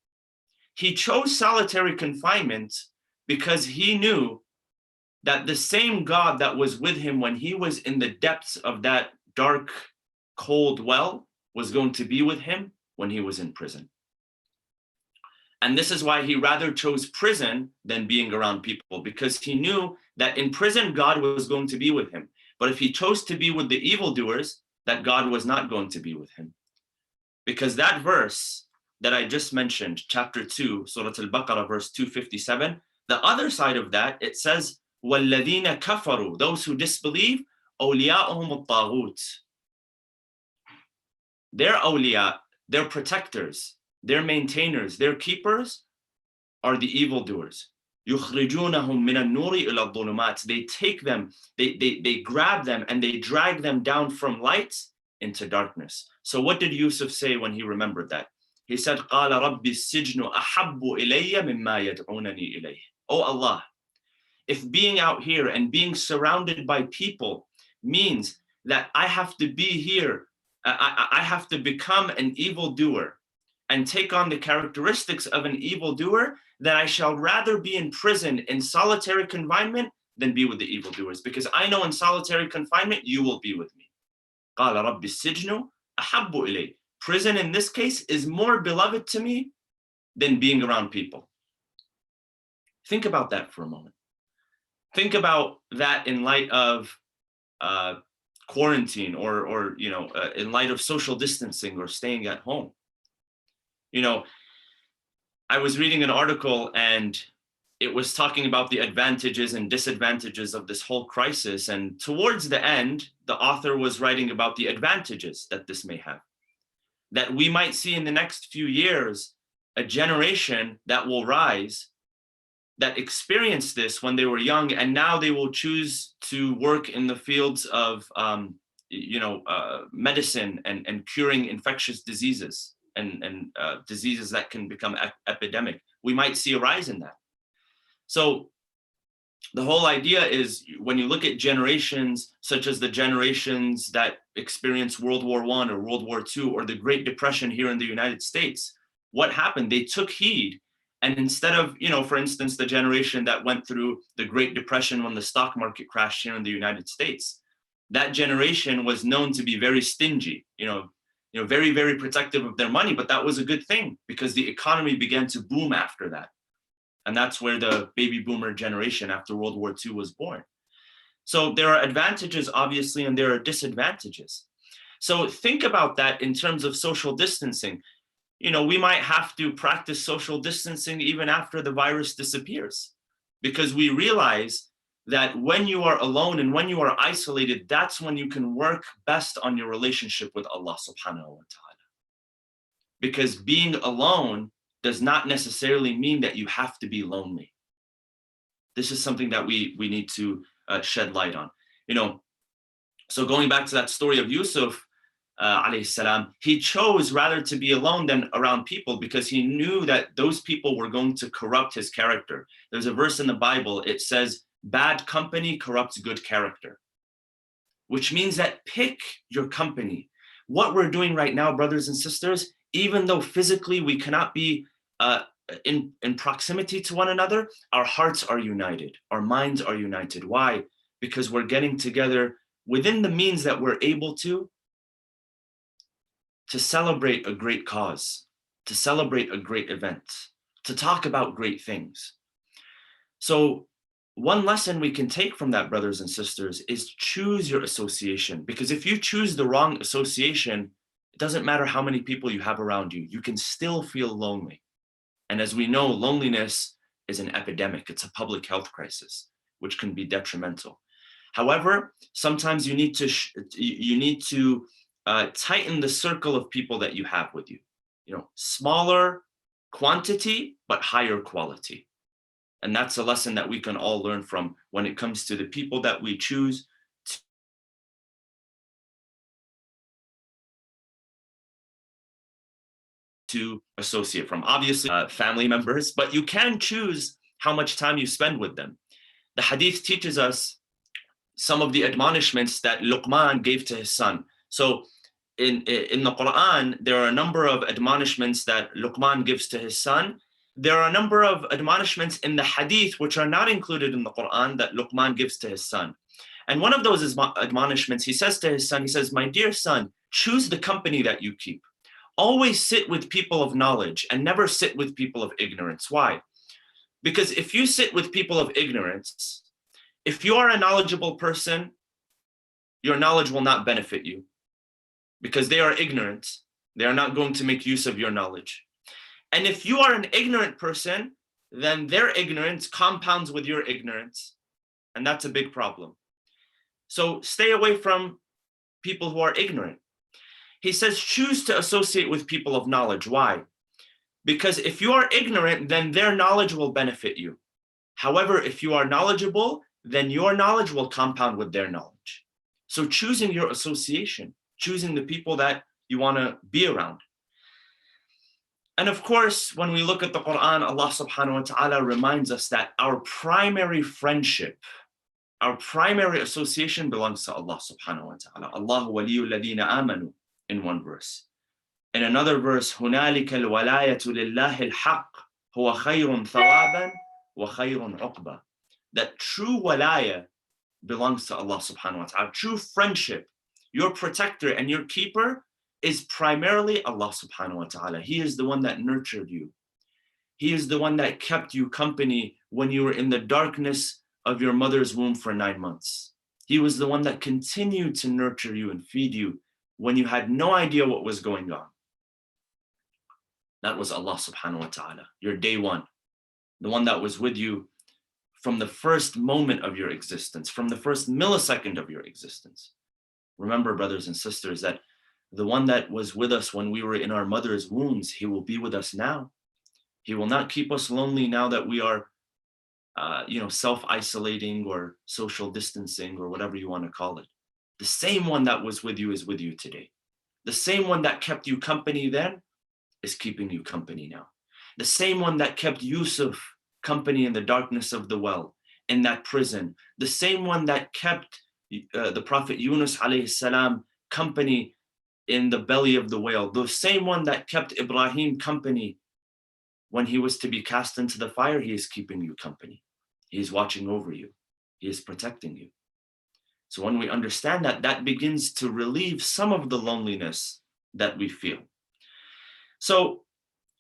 He chose solitary confinement because he knew that the same God that was with him when he was in the depths of that dark, cold well was going to be with him when he was in prison. And this is why he rather chose prison than being around people, because he knew that in prison, God was going to be with him. But if he chose to be with the evildoers, that God was not going to be with him. Because that verse that I just mentioned, chapter 2, Surah Al-Baqarah, verse 257, the other side of that, it says, وَالَّذِينَ كَفَرُوا, those who disbelieve, أَوْلِيَاؤُهُمُ الطَّاغُوتِ. Their awliya, their protectors, their maintainers, their keepers are the evildoers. يُخْرِجُونَهُم مِّنَ النُّورِ إِلَى الظُّلُمَاتِ. They take them, they grab them, and they drag them down from light into darkness. So what did Yusuf say when he remembered that? He said, قَالَ رَبِّ السِّجْنُ أَحَبُّ إِلَيَّ مِمَّا يَدْعُونَنِي إِلَيْهِ. Oh Allah, if being out here and being surrounded by people means that I have to be here, I have to become an evildoer and take on the characteristics of an evildoer, then I shall rather be in prison in solitary confinement than be with the evildoers, because I know in solitary confinement you will be with me. قَالَ رَبِّ السِّجْنُ أَحَبُّ إِلَيْهِ. Prison in this case is more beloved to me than being around people. Think about that for a moment. Think about that in light of quarantine or in light of social distancing or staying at home. You know, I was reading an article and it was talking about the advantages and disadvantages of this whole crisis. And towards the end, the author was writing about the advantages that this may have. That we might see in the next few years a generation that will rise that experienced this when they were young, and now they will choose to work in the fields of medicine and curing infectious diseases and diseases that can become epidemic. We might see a rise in that. So the whole idea is, when you look at generations such as the generations that experienced World War I or World War II or the Great Depression here in the United States, what happened? They took heed. And instead of, for instance, the generation that went through the Great Depression when the stock market crashed here in the United States, that generation was known to be very stingy, very, very protective of their money. But that was a good thing because the economy began to boom after that. And that's where the baby boomer generation after World War II was born. So there are advantages, obviously, and there are disadvantages. So think about that in terms of social distancing. We might have to practice social distancing even after the virus disappears, because we realize that when you are alone and when you are isolated, that's when you can work best on your relationship with Allah subhanahu wa ta'ala. Because being alone does not necessarily mean that you have to be lonely. This is something that we need to shed light on. So going back to that story of Yusuf, alayhi salam, he chose rather to be alone than around people because he knew that those people were going to corrupt his character. There's a verse in the Bible, it says, bad company corrupts good character, which means that pick your company. What we're doing right now, brothers and sisters, even though physically we cannot be in proximity to one another, our hearts are united, our minds are united. Why? Because we're getting together within the means that we're able to celebrate a great cause, to celebrate a great event, to talk about great things. So one lesson we can take from that, brothers and sisters, is choose your association. Because if you choose the wrong association, it doesn't matter how many people you have around you, you can still feel lonely. And as we know, loneliness is an epidemic. It's a public health crisis, which can be detrimental. However, sometimes you need to tighten the circle of people that you have with you. Smaller quantity, but higher quality. And that's a lesson that we can all learn from when it comes to the people that we choose to associate from. Obviously, family members, but you can choose how much time you spend with them. The hadith teaches us some of the admonishments that Luqman gave to his son. So in the Quran, there are a number of admonishments that Luqman gives to his son there are a number of admonishments in the hadith which are not included in the Quran that Luqman gives to his son. And one of those admonishments, he says to his son, he says, my dear son, choose the company that you keep. Always sit with people of knowledge and never sit with people of ignorance. Why? Because if you sit with people of ignorance, if you are a knowledgeable person, your knowledge will not benefit you because they are ignorant. They are not going to make use of your knowledge. And if you are an ignorant person, then their ignorance compounds with your ignorance. And that's a big problem. So stay away from people who are ignorant. He says, choose to associate with people of knowledge. Why? Because if you are ignorant, then their knowledge will benefit you. However, if you are knowledgeable, then your knowledge will compound with their knowledge. So choosing your association, choosing the people that you want to be around. And of course, when we look at the Quran, Allah subhanahu wa ta'ala reminds us that our primary friendship, our primary association belongs to Allah subhanahu wa ta'ala. Allahu waliyul ladina amanu in one verse. In another verse, هُنَالِكَ الْوَلَايَةُ لِلَّهِ الْحَقِّ هُوَ خَيْرٌ ثَوَابًا وَخَيْرٌ عُقْبًا. That true walaya belongs to Allah subhanahu wa ta'ala. True friendship, your protector and your keeper is primarily Allah subhanahu wa ta'ala. He is the one that nurtured you. He is the one that kept you company when you were in the darkness of your mother's womb for 9 months. He was the one that continued to nurture you and feed you when you had no idea what was going on. That was Allah subhanahu wa ta'ala, your day one, the one that was with you from the first moment of your existence, from the first millisecond of your existence. Remember, brothers and sisters, that the one that was with us when we were in our mother's wombs, he will be with us now. He will not keep us lonely now that we are self-isolating or social distancing or whatever you want to call it. The same one that was with you is with you today. The same one that kept you company then is keeping you company now. The same one that kept Yusuf company in the darkness of the well, in that prison. The same one that kept the Prophet Yunus alayhi salam company in the belly of the whale. The same one that kept Ibrahim company when he was to be cast into the fire, he is keeping you company. He is watching over you. He is protecting you. So when we understand that, that begins to relieve some of the loneliness that we feel. So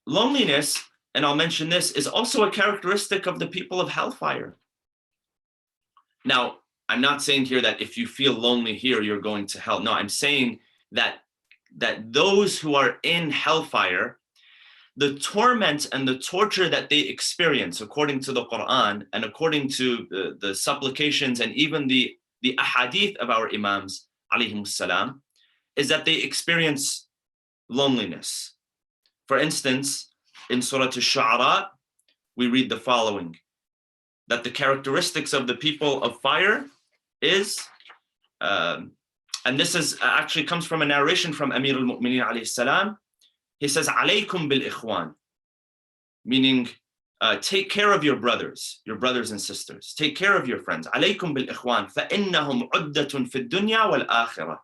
loneliness, and I'll mention this, is also a characteristic of the people of hellfire. Now, I'm not saying here that if you feel lonely here, you're going to hell. No, I'm saying that those who are in hellfire, the torment and the torture that they experience, according to the Quran and according to the supplications and even the ahadith of our imams, alayhim salam, is that they experience loneliness. For instance, in Surah Al-Shu'ara, we read the following, that the characteristics of the people of fire is, and this is actually comes from a narration from Amir al-Mu'mineen alayhi salam. He says, alaykum bil ikhwan, meaning take care of your brothers and sisters. Take care of your friends. Alaykum bil ikhwan, فَإِنَّهُمْ عُدَّةٌ فِي الدُّنْيَا وَالْآخِرَةِ.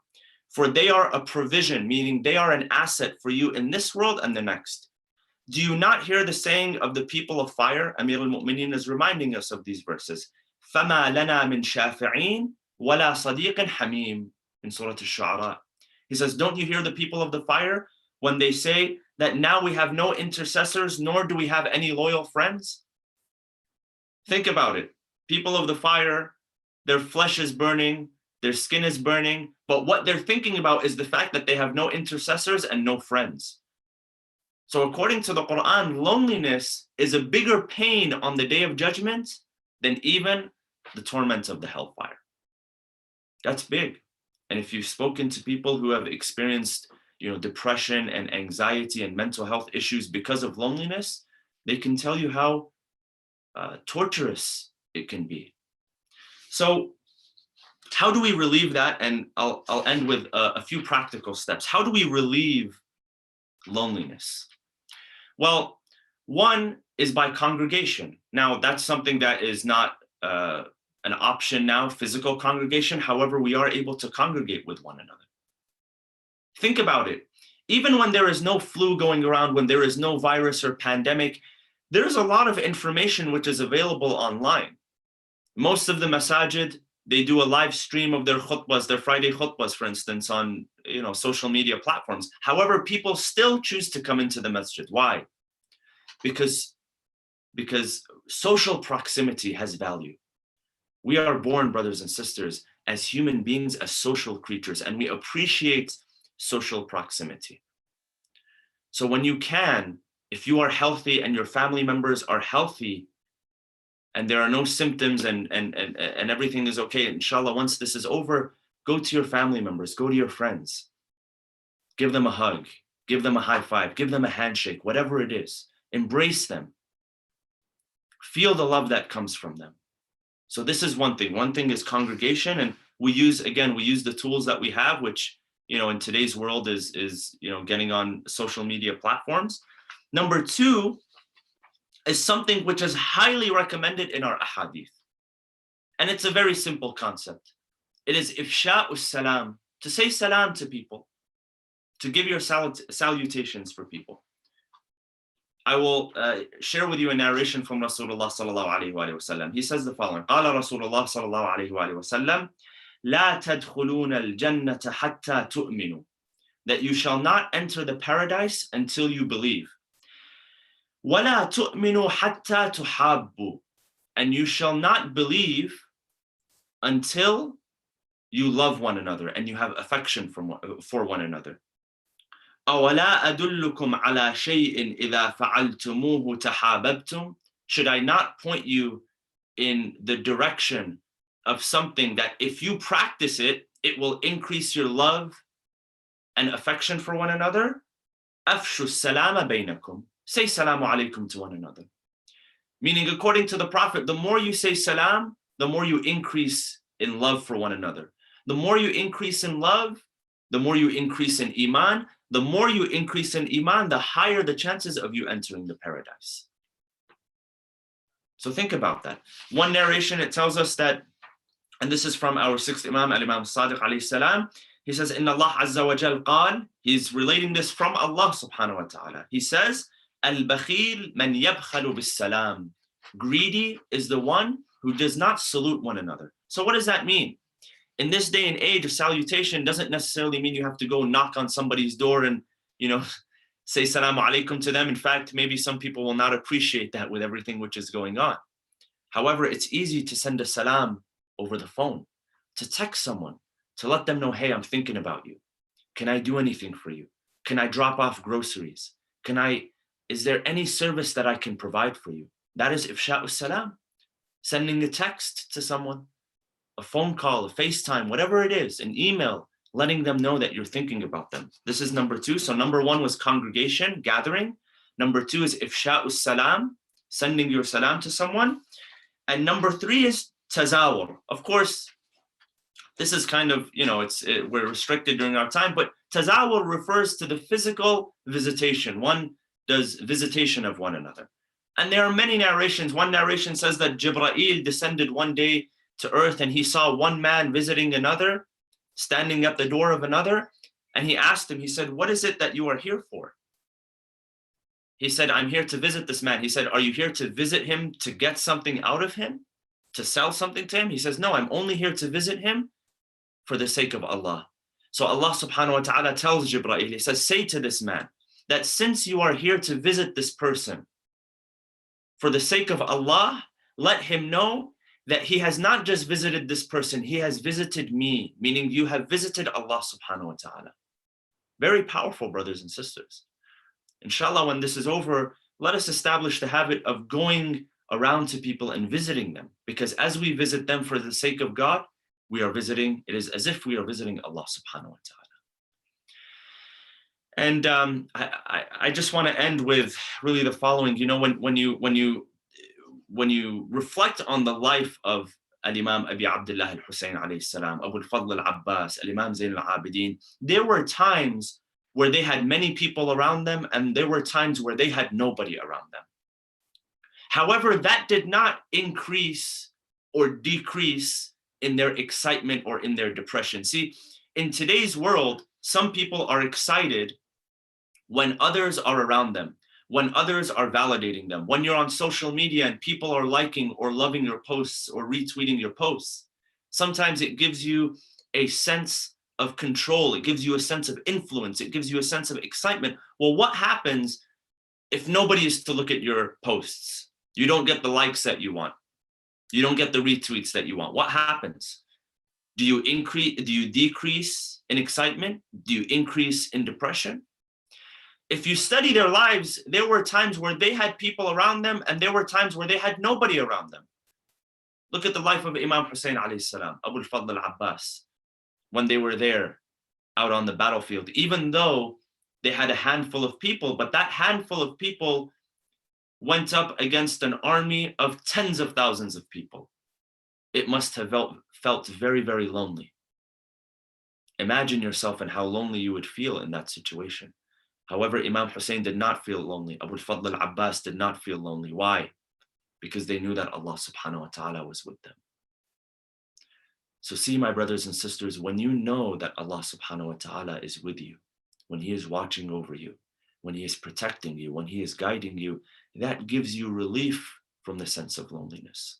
For they are a provision, meaning they are an asset for you in this world and the next. Do you not hear the saying of the people of fire? Amir al-Mu'mineen is reminding us of these verses. فَمَا لَنَا مِنْ شَافِعِينَ وَلَا صَدِيقٍ حَمِيمٍ in Surah Al-Shu'ara. He says, don't you hear the people of the fire when they say that now we have no intercessors, nor do we have any loyal friends? Think about it. People of the fire, their flesh is burning, their skin is burning, but what they're thinking about is the fact that they have no intercessors and no friends. So according to the Quran, loneliness is a bigger pain on the day of judgment than even the torment of the hellfire. That's big. And if you've spoken to people who have experienced depression and anxiety and mental health issues because of loneliness, they can tell you how torturous it can be. So how do we relieve that? And I'll end with a few practical steps. How do we relieve loneliness? Well, one is by congregation. Now, that's something that is not an option now, physical congregation. However, we are able to congregate with one another. Think about it. Even when there is no flu going around, when there is no virus or pandemic, there's a lot of information which is available online. Most of the masajid, they do a live stream of their khutbahs, their Friday khutbahs, for instance, on social media platforms. However, people still choose to come into the masjid. Why? Because social proximity has value. We are born, brothers and sisters, as human beings, as social creatures, and we appreciate social proximity. So when you can, if you are healthy and your family members are healthy, and there are no symptoms and everything is okay, inshallah, once this is over, go to your family members, go to your friends, give them a hug, give them a high five, give them a handshake, whatever it is, embrace them. Feel the love that comes from them. So this is one thing. One thing is congregation, and we use the tools that we have, which, in today's world is getting on social media platforms. Number two is something which is highly recommended in our ahadith. And it's a very simple concept. It is ifsha'us salam, to say salam to people, to give your salutations for people. I will share with you a narration from Rasulullah sallallahu alaihi wasallam. He says the following: قال Rasulullah sallallahu alaihi wasallam, لا تدخلون الجنة حتى تؤمنوا, that you shall not enter the paradise until you believe. ولا تؤمنوا حتى تحابوا, and you shall not believe until you love one another and you have affection for one another. أولا أدلكم على شيء إذا فعلتموه تحاببتم, should I not point you in the direction of something that if you practice it, it will increase your love and affection for one another? أفشوا السلام بينكم, say salamu alaykum to one another. Meaning, according to the Prophet, the more you say salam, the more you increase in love for one another. The more you increase in love, the more you increase in iman. The more you increase in iman, the higher the chances of you entering the paradise. So think about that. One narration, it tells us that, and this is from our sixth Imam, Al-Imam Sadiq alayhi salam, he says, Inna Allah Azza wa Jal qal, he's relating this from Allah subhanahu wa ta'ala. He says, Al-Bakhil man yabkhalu bis-salam. Greedy is the one who does not salute one another. So what does that mean? In this day and age, a salutation doesn't necessarily mean you have to go knock on somebody's door and, say salamu alaikum to them. In fact, maybe some people will not appreciate that with everything which is going on. However, it's easy to send a salam over the phone, to text someone, to let them know, hey, I'm thinking about you. Can I do anything for you? Can I drop off groceries? Is there any service that I can provide for you? That is ifsha'us salam, sending a text to someone, a phone call, a FaceTime, whatever it is, an email, letting them know that you're thinking about them. This is number two. So number one was congregation, gathering. Number two is ifsha'us salam, sending your salam to someone. And number three is tazawur. Of course, this is kind of, we're restricted during our time, but tazawur refers to the physical visitation. One does visitation of one another. And there are many narrations. One narration says that Jibreel descended one day to earth and he saw one man visiting another, standing at the door of another. And he asked him, he said, what is it that you are here for? He said, I'm here to visit this man. He said, are you here to visit him to get something out of him? To sell something to him? He says, no, I'm only here to visit him for the sake of Allah. So Allah subhanahu wa ta'ala tells Jibreel, he says, say to this man that since you are here to visit this person for the sake of Allah, let him know that he has not just visited this person, he has visited me, meaning you have visited Allah subhanahu wa ta'ala. Very powerful, brothers and sisters. Inshallah, when this is over, let us establish the habit of going around to people and visiting them, because as we visit them for the sake of God, we are visiting, it is as if we are visiting Allah subhanahu wa ta'ala. And I just want to end with really the following. When you reflect on the life of Al-Imam Abi Abdullah al-Husayn alayhi salam, Abu al-Fadl al-Abbas, Al-Imam Zain al-Abidin, there were times where they had many people around them, and there were times where they had nobody around them. However, that did not increase or decrease in their excitement or in their depression. See, in today's world, some people are excited when others are around them. when others are validating them, when you're on social media and people are liking or loving your posts or retweeting your posts. Sometimes it gives you a sense of control. It gives you a sense of influence. It gives you a sense of excitement. Well, what happens if nobody is to look at your posts? You don't get the likes that you want. You don't get the retweets that you want. What happens? Do you increase? Do you decrease in excitement? Do you increase in depression? If you study their lives, there were times where they had people around them and there were times where they had nobody around them. Look at the life of Imam Hussein alayhi salam, Abu al-Fadl al-Abbas, when they were there out on the battlefield, even though they had a handful of people, but that handful of people went up against an army of tens of thousands of people. It must have felt very, very lonely. Imagine yourself and how lonely you would feel in that situation. However, Imam Hussein did not feel lonely. Abu al-Fadl al-Abbas did not feel lonely. Why? Because they knew that Allah subhanahu wa ta'ala was with them. So see, my brothers and sisters, when you know that Allah subhanahu wa ta'ala is with you, when He is watching over you, when He is protecting you, when He is guiding you, that gives you relief from the sense of loneliness.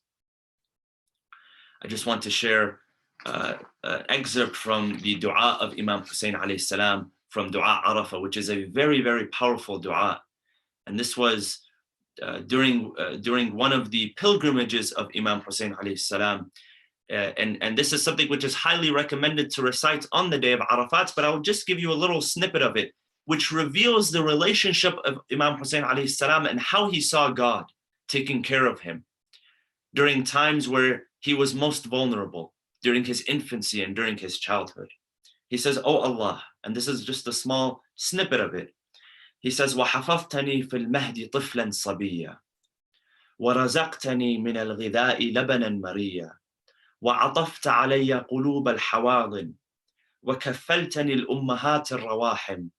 I just want to share an excerpt from the dua of Imam Hussein alayhi salam, from Dua Arafah, which is a very, very powerful dua. And this was during one of the pilgrimages of Imam Hussein alayhi salam. And this is something which is highly recommended to recite on the day of Arafat, but I'll just give you a little snippet of it, which reveals the relationship of Imam Hussein alayhi salam and how he saw God taking care of him during times where he was most vulnerable, during his infancy and during his childhood. He says, "Oh Allah," and this is just a small snippet of it. He says, وَحَفَظْتَنِي فِي الْمَهْدِ طِفْلًا صَبِيًّا وَرَزَقْتَنِي مِنَ الْغِذَاءِ لَبَنًا مَرِيًّا وَعَطَفْتَ عَلَيَّ قُلُوبَ الْحَوَاضِنِ وَكَفَّلْتَنِي الْأُمَّهَاتِ الرَّوَاحِمِ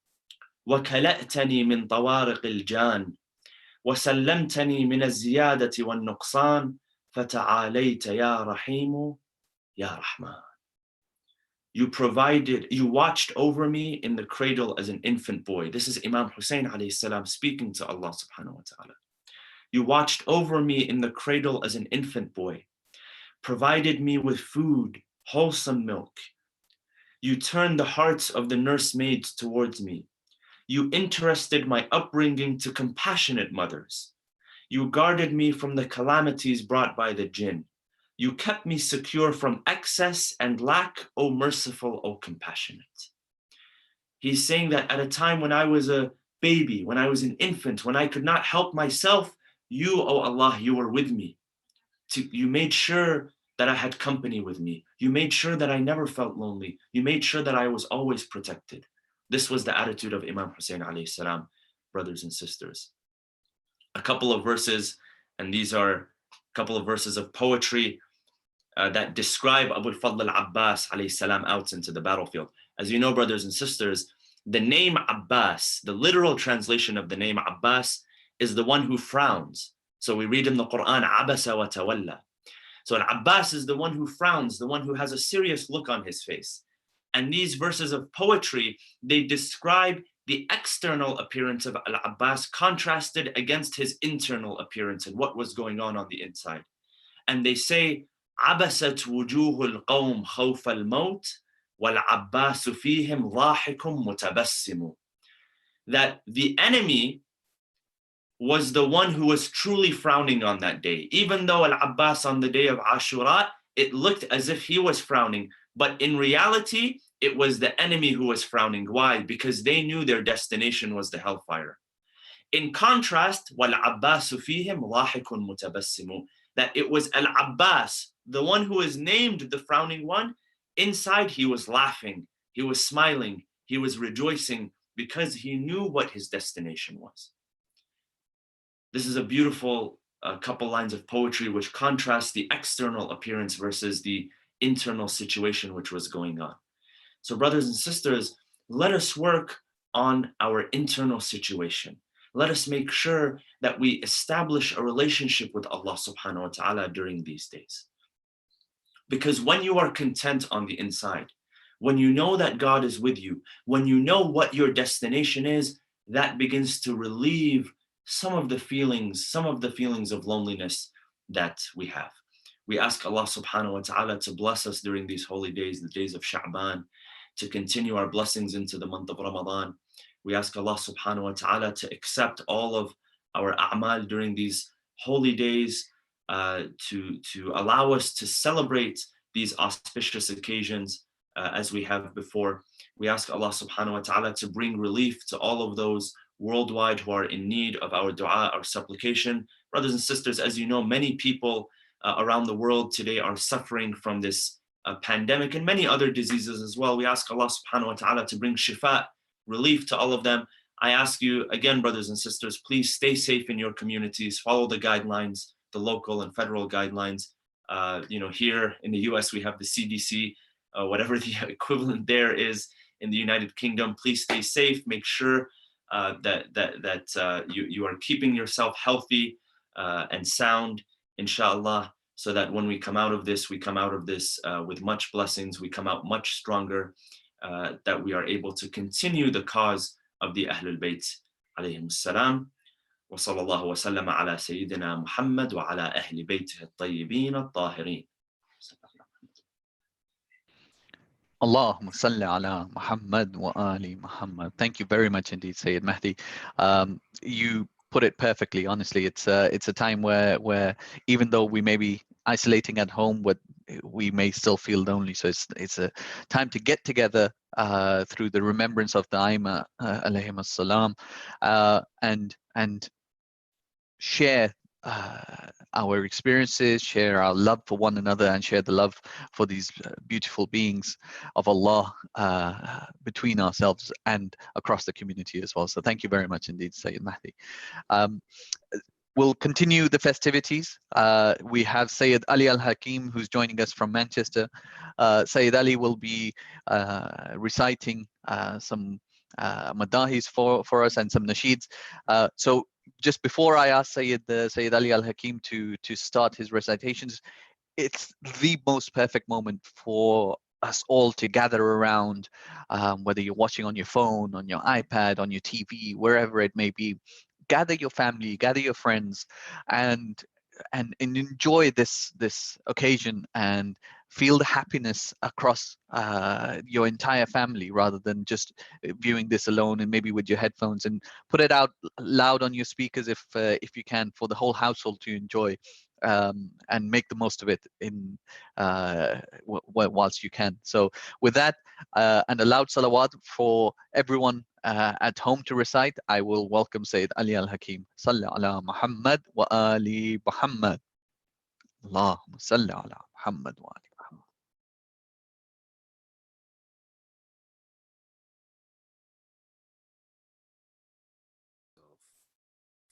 وَكَلَأْتَنِي مِنْ طَوَارِقِ الْجَانِ وَسَلَّمْتَنِي مِنَ الزِّيَادَةِ وَالنُّقْصَانِ فَتَعَالَيْتَ يَا رَحِيمُ يَا رَحْمَنُ. You watched over me in the cradle as an infant boy. This is Imam Hussein alayhi salam speaking to Allah subhanahu wa ta'ala. You watched over me in the cradle as an infant boy, provided me with food, wholesome milk. You turned the hearts of the nursemaids towards me. You interested my upbringing to compassionate mothers. You guarded me from the calamities brought by the jinn. You kept me secure from excess and lack, O merciful, O compassionate. He's saying that at a time when I was a baby, when I was an infant, when I could not help myself, you, O Allah, you were with me. You made sure that I had company with me. You made sure that I never felt lonely. You made sure that I was always protected. This was the attitude of Imam Hussein alayhi salam, brothers and sisters. A couple of verses, and these are a couple of verses of poetry that describe Abu al-Fadl al-Abbas alayhi salam out into the battlefield. As you know, brothers and sisters, the name Abbas, the literal translation of the name Abbas, is the one who frowns. So we read in the Quran, Abasa wa tawalla. So Al-Abbas is the one who frowns, the one who has a serious look on his face. And these verses of poetry, they describe the external appearance of Al-Abbas contrasted against his internal appearance and what was going on the inside. And they say, عبست وجوه القوم خوف الموت والعباس فيهم ضاحك متبسم. That the enemy was the one who was truly frowning on that day. Even though Al-Abbas on the day of Ashura, it looked as if he was frowning, but in reality, it was the enemy who was frowning. Why? Because they knew their destination was the hellfire. In contrast, وَالْعَبَّاسُ فِيهِمْ ضَاحِكٌ مُتَبَسِّمُ, that it was Al-Abbas, the one who is named the frowning one. Inside he was laughing, he was smiling, he was rejoicing because he knew what his destination was. This is a beautiful couple lines of poetry which contrasts the external appearance versus the internal situation which was going on. So brothers and sisters, let us work on our internal situation. Let us make sure that we establish a relationship with Allah subhanahu wa ta'ala during these days. Because when you are content on the inside, when you know that God is with you, when you know what your destination is, that begins to relieve some of the feelings of loneliness that we have. We ask Allah subhanahu wa ta'ala to bless us during these holy days, the days of Sha'ban, to continue our blessings into the month of Ramadan. We ask Allah subhanahu wa ta'ala to accept all of our a'mal during these holy days, to allow us to celebrate these auspicious occasions as we have before. We ask Allah subhanahu wa ta'ala to bring relief to all of those worldwide who are in need of our dua, our supplication. Brothers and sisters, as you know, many people around the world today are suffering from this pandemic and many other diseases as well. We ask Allah subhanahu wa ta'ala to bring shifa, relief to all of them. I ask you again, brothers and sisters, please stay safe in your communities, follow the guidelines, the local and federal guidelines. Here in the US, we have the CDC, whatever the equivalent there is in the United Kingdom. Please stay safe, make sure that you are keeping yourself healthy and sound, inshallah, so that when we come out of this with much blessings, we come out much stronger, that we are able to continue the cause of the Ahlul Bayt alayhim salam. Wa sallallahu wa sallama ala Sayyidina Muhammad wa ala Ahli Baytihi at-tayyibin at-tahirin. Allahumma salli ala Muhammad wa ali Muhammad. Thank you very much indeed, Sayyid Mahdi. You put it perfectly. Honestly, it's a time where even though we may be isolating at home, we may still feel lonely. So it's a time to get together through the remembrance of the Aima alayhim as-salam, and share our experiences, share our love for one another, and share the love for these beautiful beings of Allah between ourselves and across the community as well. So thank you very much indeed, Sayyid Mahdi. We'll continue the festivities. We have Sayyid Ali Al-Hakim, who's joining us from Manchester. Sayyid Ali will be reciting some madahis for us and some nasheeds. So just before I ask Sayyid Ali Al-Hakim to start his recitations, it's the most perfect moment for us all to gather around, whether you're watching on your phone, on your iPad, on your TV, wherever it may be. Gather your family, gather your friends, and enjoy this occasion and feel the happiness across your entire family, rather than just viewing this alone and maybe with your headphones, and put it out loud on your speakers if you can, for the whole household to enjoy, and make the most of it in whilst you can. So with that, and a loud salawat for everyone at home to recite, I will welcome Sayyid Ali Al-Hakim. Salli ala Muhammad wa ali Muhammad. Allahumma salli ala Muhammad wa ali Muhammad.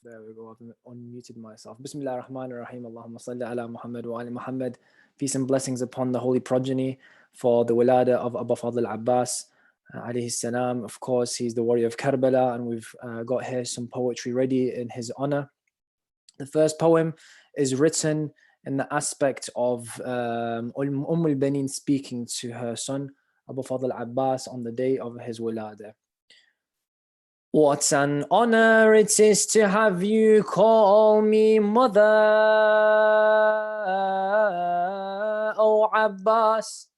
There we go, I've unmuted myself. Bismillah ar-Rahman ar-Rahim. Allahumma salli ala Muhammad wa ali Muhammad. Peace and blessings upon the holy progeny for the Wiladat of Abu Fadl Abbas alayhi salam. Of course, he's the warrior of Karbala, and we've got here some poetry ready in his honor. The first poem is written in the aspect of al-Banin speaking to her son Abu Fadl Abbas on the day of his Wiladah. What an honor it is to have you call me mother, O Abbas.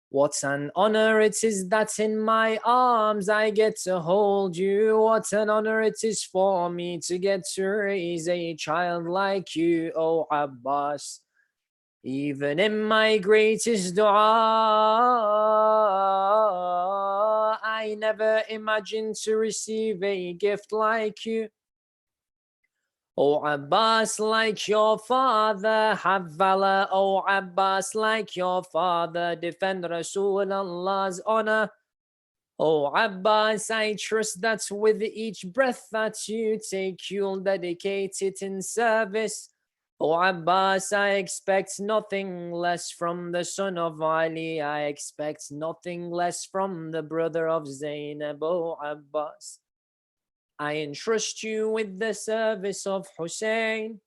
What an honor it is that in my arms I get to hold you. What an honor it is for me to get to raise a child like you, O Abbas. Even in my greatest dua, I never imagined to receive a gift like you. O Abbas, like your father, have valor. O Abbas, like your father, defend Rasulullah's honor. O Abbas, I trust that with each breath that you take, you'll dedicate it in service. O Abbas, I expect nothing less from the son of Ali. I expect nothing less from the brother of Zainab. O Abbas, I entrust you with the service of Hussein.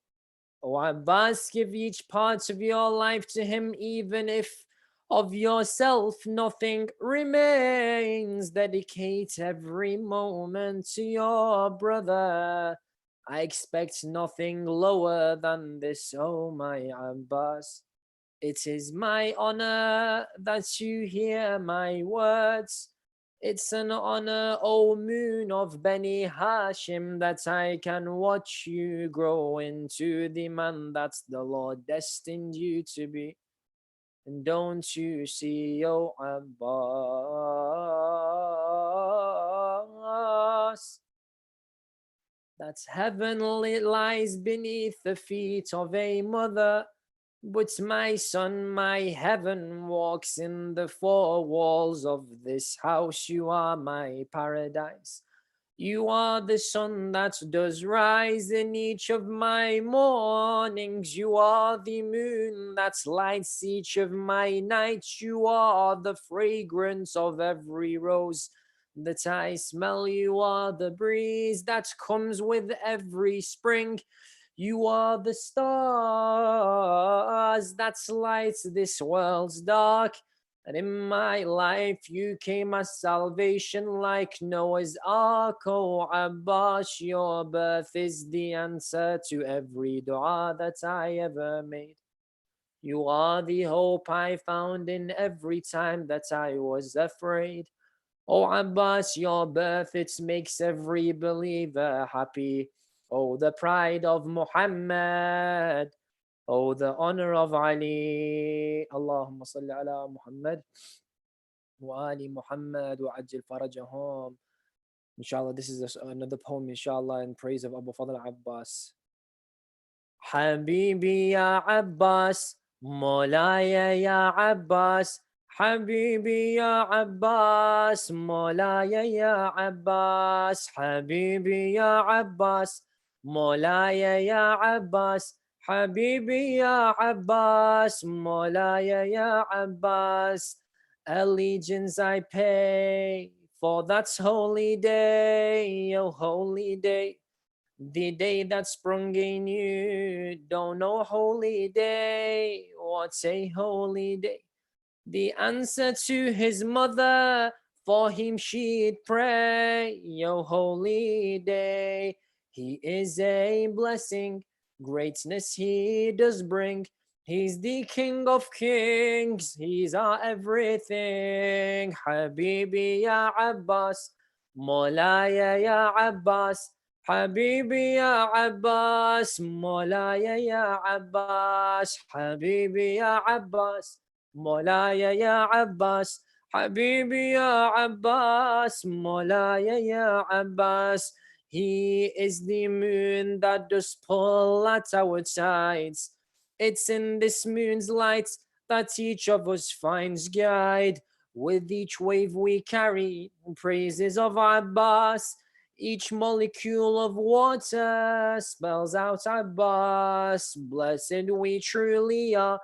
O Abbas, give each part of your life to him, even if of yourself nothing remains. Dedicate every moment to your brother. I expect nothing lower than this, oh my Abbas. It is my honor that you hear my words. It's an honor, O moon of Beni Hashim, that I can watch you grow into the man that the Lord destined you to be. And don't you see, O Abbas, that heaven lies beneath the feet of a mother? But my son, my heaven walks in the four walls of this house. You are my paradise. You are the sun that does rise in each of my mornings. You are the moon that lights each of my nights. You are the fragrance of every rose that I smell. You are the breeze that comes with every spring. You are the stars that light this world's dark. And in my life you came as salvation like Noah's Ark. Oh Abbas, your birth is the answer to every dua that I ever made. You are the hope I found in every time that I was afraid. Oh Abbas, your birth, it makes every believer happy. Oh, the pride of Muhammad. Oh, the honor of Ali. Allahumma salli ala Muhammad wa ali Muhammad wa ajil farajahum. Inshallah, this is another poem, inshallah, in praise of Abu Fadl Abbas. Habibi ya Abbas, Mawlaya ya Abbas. Habibi ya Abbas, Mawlaya ya Abbas. Habibi ya Abbas, Mawlaya ya Abbas. Habibi ya Abbas, Mawlaya ya Abbas. Allegiance I pay for that holy day, oh holy day. The day that sprung in you, don't know holy day, what's a holy day? The answer to his mother, for him she'd pray, yo holy day. He is a blessing, greatness he does bring. He's the King of Kings, he's our everything. Habibi ya Abbas, Mawlaya ya Abbas. Habibi ya Abbas, Mawlaya ya Abbas. Habibi ya Abbas, Mawlaya ya Abbas. Habibi ya Abbas, Mawlaya ya Abbas. He is the moon that does pull at our sides. It's in this moon's light that each of us finds guide. With each wave we carry praises of Abbas. Each molecule of water spells out Abbas. Blessed we truly are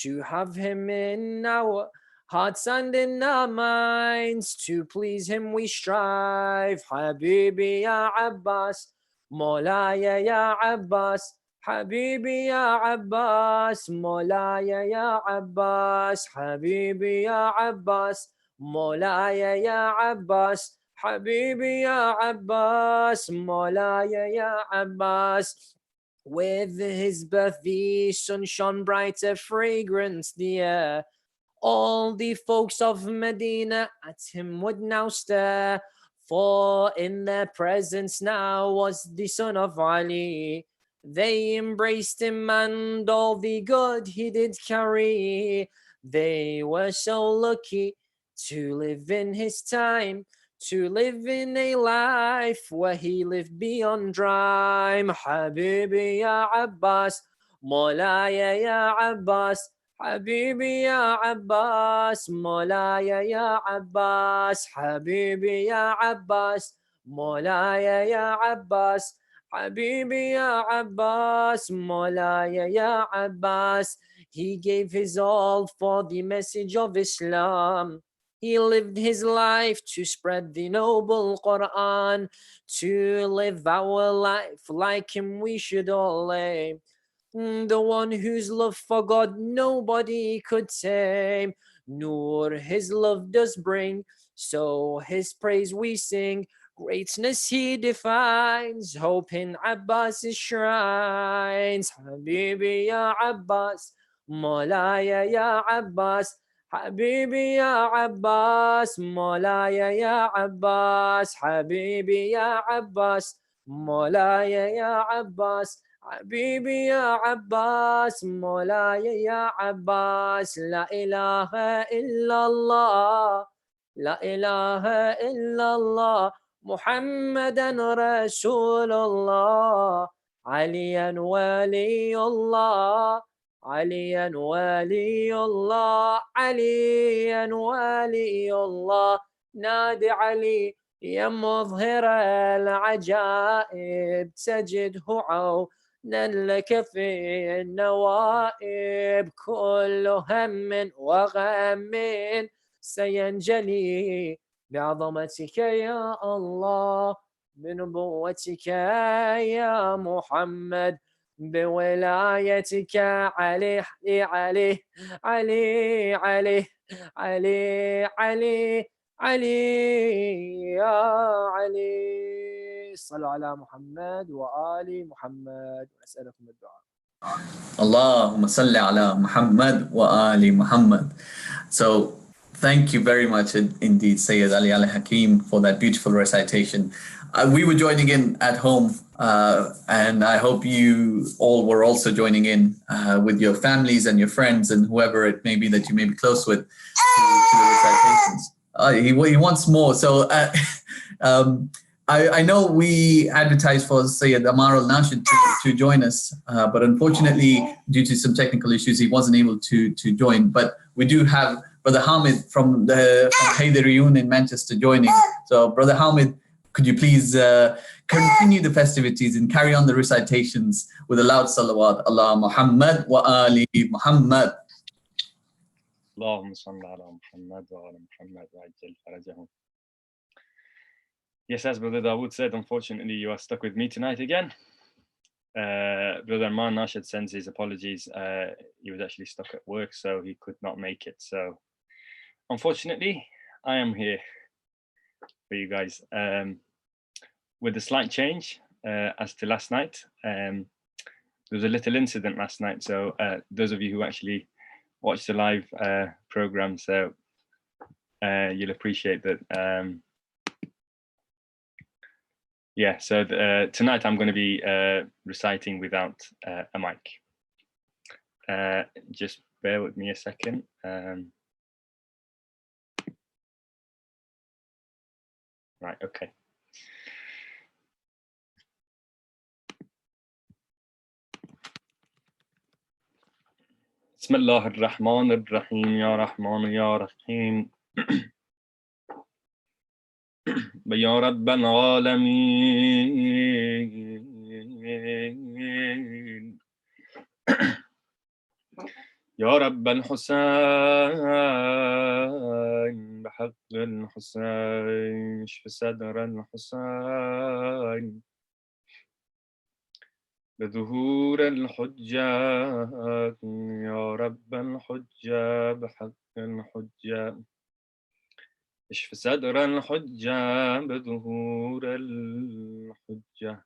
to have him in our hearts and in our minds. To please him we strive. Habibi ya Abbas, Mawlaya ya Abbas. Habibi ya Abbas, Mawlaya ya Abbas. Habibi ya Abbas, Mawlaya ya Abbas. Habibi ya Abbas, Mawlaya ya Abbas. With his birth the sun shone brighter, fragrance the air. All the folks of Medina at him would now stare, for in their presence now was the son of Ali. They embraced him and all the good he did carry. They were so lucky to live in his time, to live in a life where he lived beyond rhyme. Habibi ya Abbas, Mawlaya ya Abbas. Habibi ya Abbas, Mawlaya ya Abbas. Habibi ya Abbas, Mawlaya ya Abbas. Habibi ya Abbas, Mawlaya ya Abbas. He gave his all for the message of Islam. He lived his life to spread the noble Quran. To live our life like him we should all aim. The one whose love for God nobody could tame. Nur his love does bring, so his praise we sing. Greatness he defines, hope in Abbas's shrines. Habibi ya Abbas, Mawlaya ya Abbas. Habibi ya Abbas, Mawlaya ya Abbas. Habibi ya Abbas, Mawlaya ya Abbas. Habibi ya Abbas, Mawlaya ya Abbas. La ilaha illallah, la ilaha illallah. محمدا رسول الله عليا ولي الله عليا ولي الله عليا ولي الله نادي علي يا مظهر العجائب تجده عونا لك في النوائب كل هم وغم سينجلي بعظمتك يا الله بنبوتك يا محمد بولايتك عليه عليه عليه عليه عليه عليه علي يا علي صلوا على محمد وآل محمد ونسألكم الدعاء. Allahumma salli ala Muhammad wa ali Muhammad. So thank you very much indeed, Sayyid Ali Al-Hakim, for that beautiful recitation. We were joining in at home, and I hope you all were also joining in with your families and your friends and whoever it may be that you may be close with to the recitations. He wants more. So I know we advertised for Sayyid Amar al-Nashid to join us, but unfortunately, due to some technical issues, he wasn't able to join. But we do have Brother Hamid from Haydariyun in Manchester joining. So, Brother Hamid, could you please continue the festivities and carry on the recitations with a loud salawat? Allah Muhammad wa ali Muhammad. Allahumma salli ala Muhammad wa ala Muhammad wa ajjal farajahum. Yes, as Brother Dawood said, unfortunately, you are stuck with me tonight again. Brother Amar Nashid sends his apologies. He was actually stuck at work, so he could not make it. So, unfortunately, I am here for you guys. With a slight change as to last night. There was a little incident last night. So, those of you who actually watched the live program, so you'll appreciate that. Yeah, so tonight I'm going to be reciting without a mic. Just bear with me a second. Right, okay. Bismillah ar-Rahman ar-Rahim, Ya Rahman, Ya Rahim. يا رب العالمين يا رب الحسين بحق الحسين اشف صدر الحسين بظهور الحجة يا رب الحجة بحق الحجة اشف صدر الحجة بظهور الحجة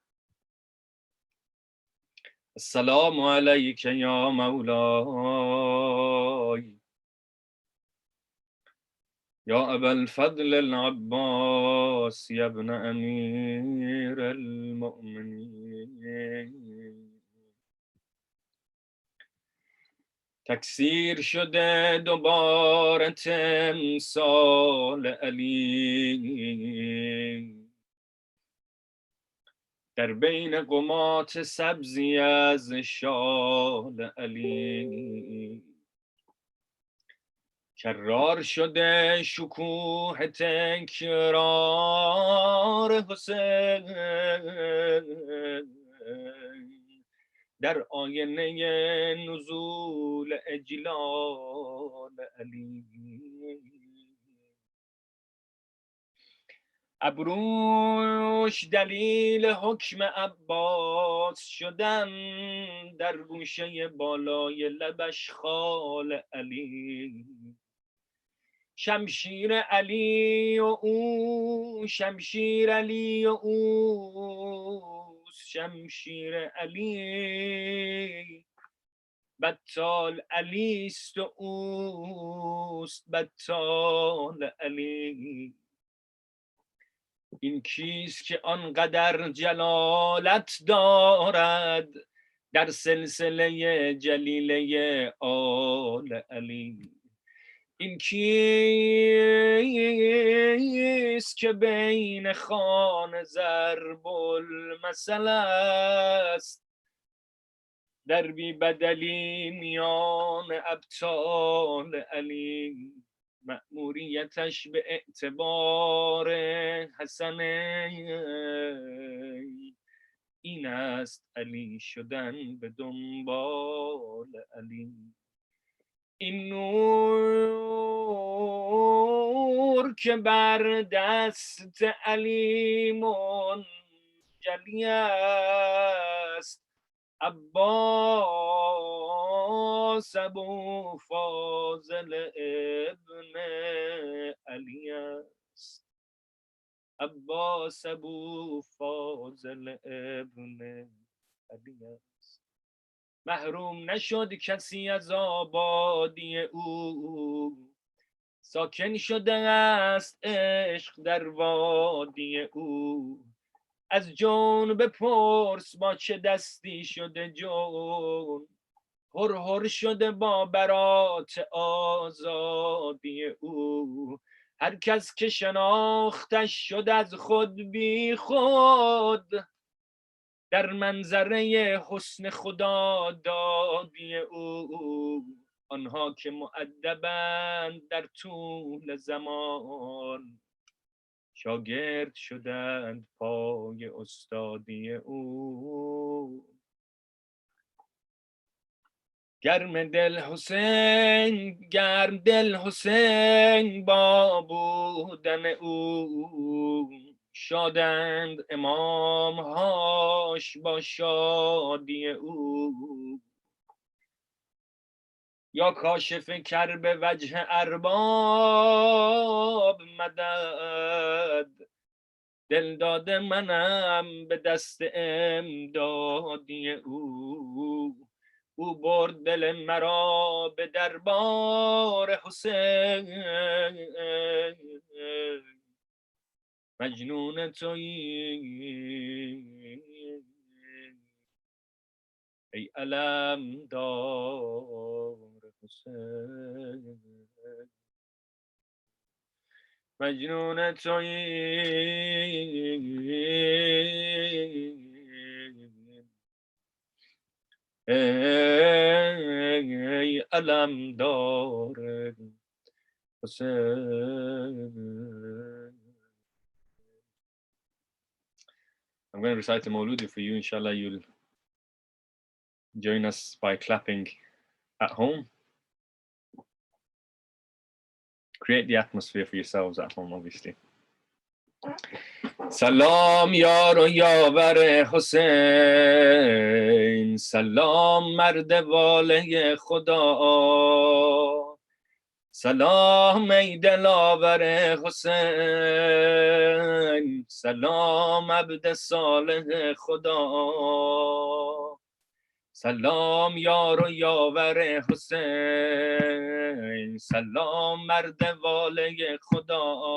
السلام عليك يا مولاي يا أبا الفضل العباس يا ابن أمير المؤمنين تکثیر شده دوباره تمثال علی در بین قمات سبزی از شال علی کرار شده شکوه تکرار حسین در آینه نزول اجلال علی ابروش دلیل حکم عباس شدن در گوشه بالای لبش خال علی شمشیر علی و او شمشیر علی و او شمشیر علی بطال علی است و اوست بطال علی. این کیست که آنقدر جلالت دارد در سلسله جلیله آل علی؟ این کیست که بین خوان ضرب المثل است در بی بدلی میان ابطال علی؟ مأموریتش به اعتبار حسن این است علی شدن به دنبال علی. این نور که بر دست علی منجلی است عباس ابو فاضل ابن علی است. عباس ابو فاضل ابن علی است. محروم نشد کسی از آبادی او ساکن شده است عشق در وادی او. از جون بپرس با چه دستی شده جون هر هر شده با برات آزادی او. هر کس که شناختش شد از خود بی خود در منظره حسن خدا دادی او. آنها که مؤدبند در طول زمان شاگرد شدند پای استادی او. گرم دل حسین با بودن او شادند امامهاش با شادی او. یا کاشف کرب وجه ارباب مدد دل داده منم به دست امدادی او. او برد دل مرا به دربار حسین مجنون تویی ای علم دار حسین مجنون تویی ای علم دار حسین. I'm going to recite the Mauludi for you. Inshallah, you'll join us by clapping at home. Create the atmosphere for yourselves at home, obviously. سلام یار و یاور حسین سلام مرد واله خدا سلام ای دلاور حسین سلام عبد صالح خدا سلام یار و یاور حسین سلام مرد واله خدا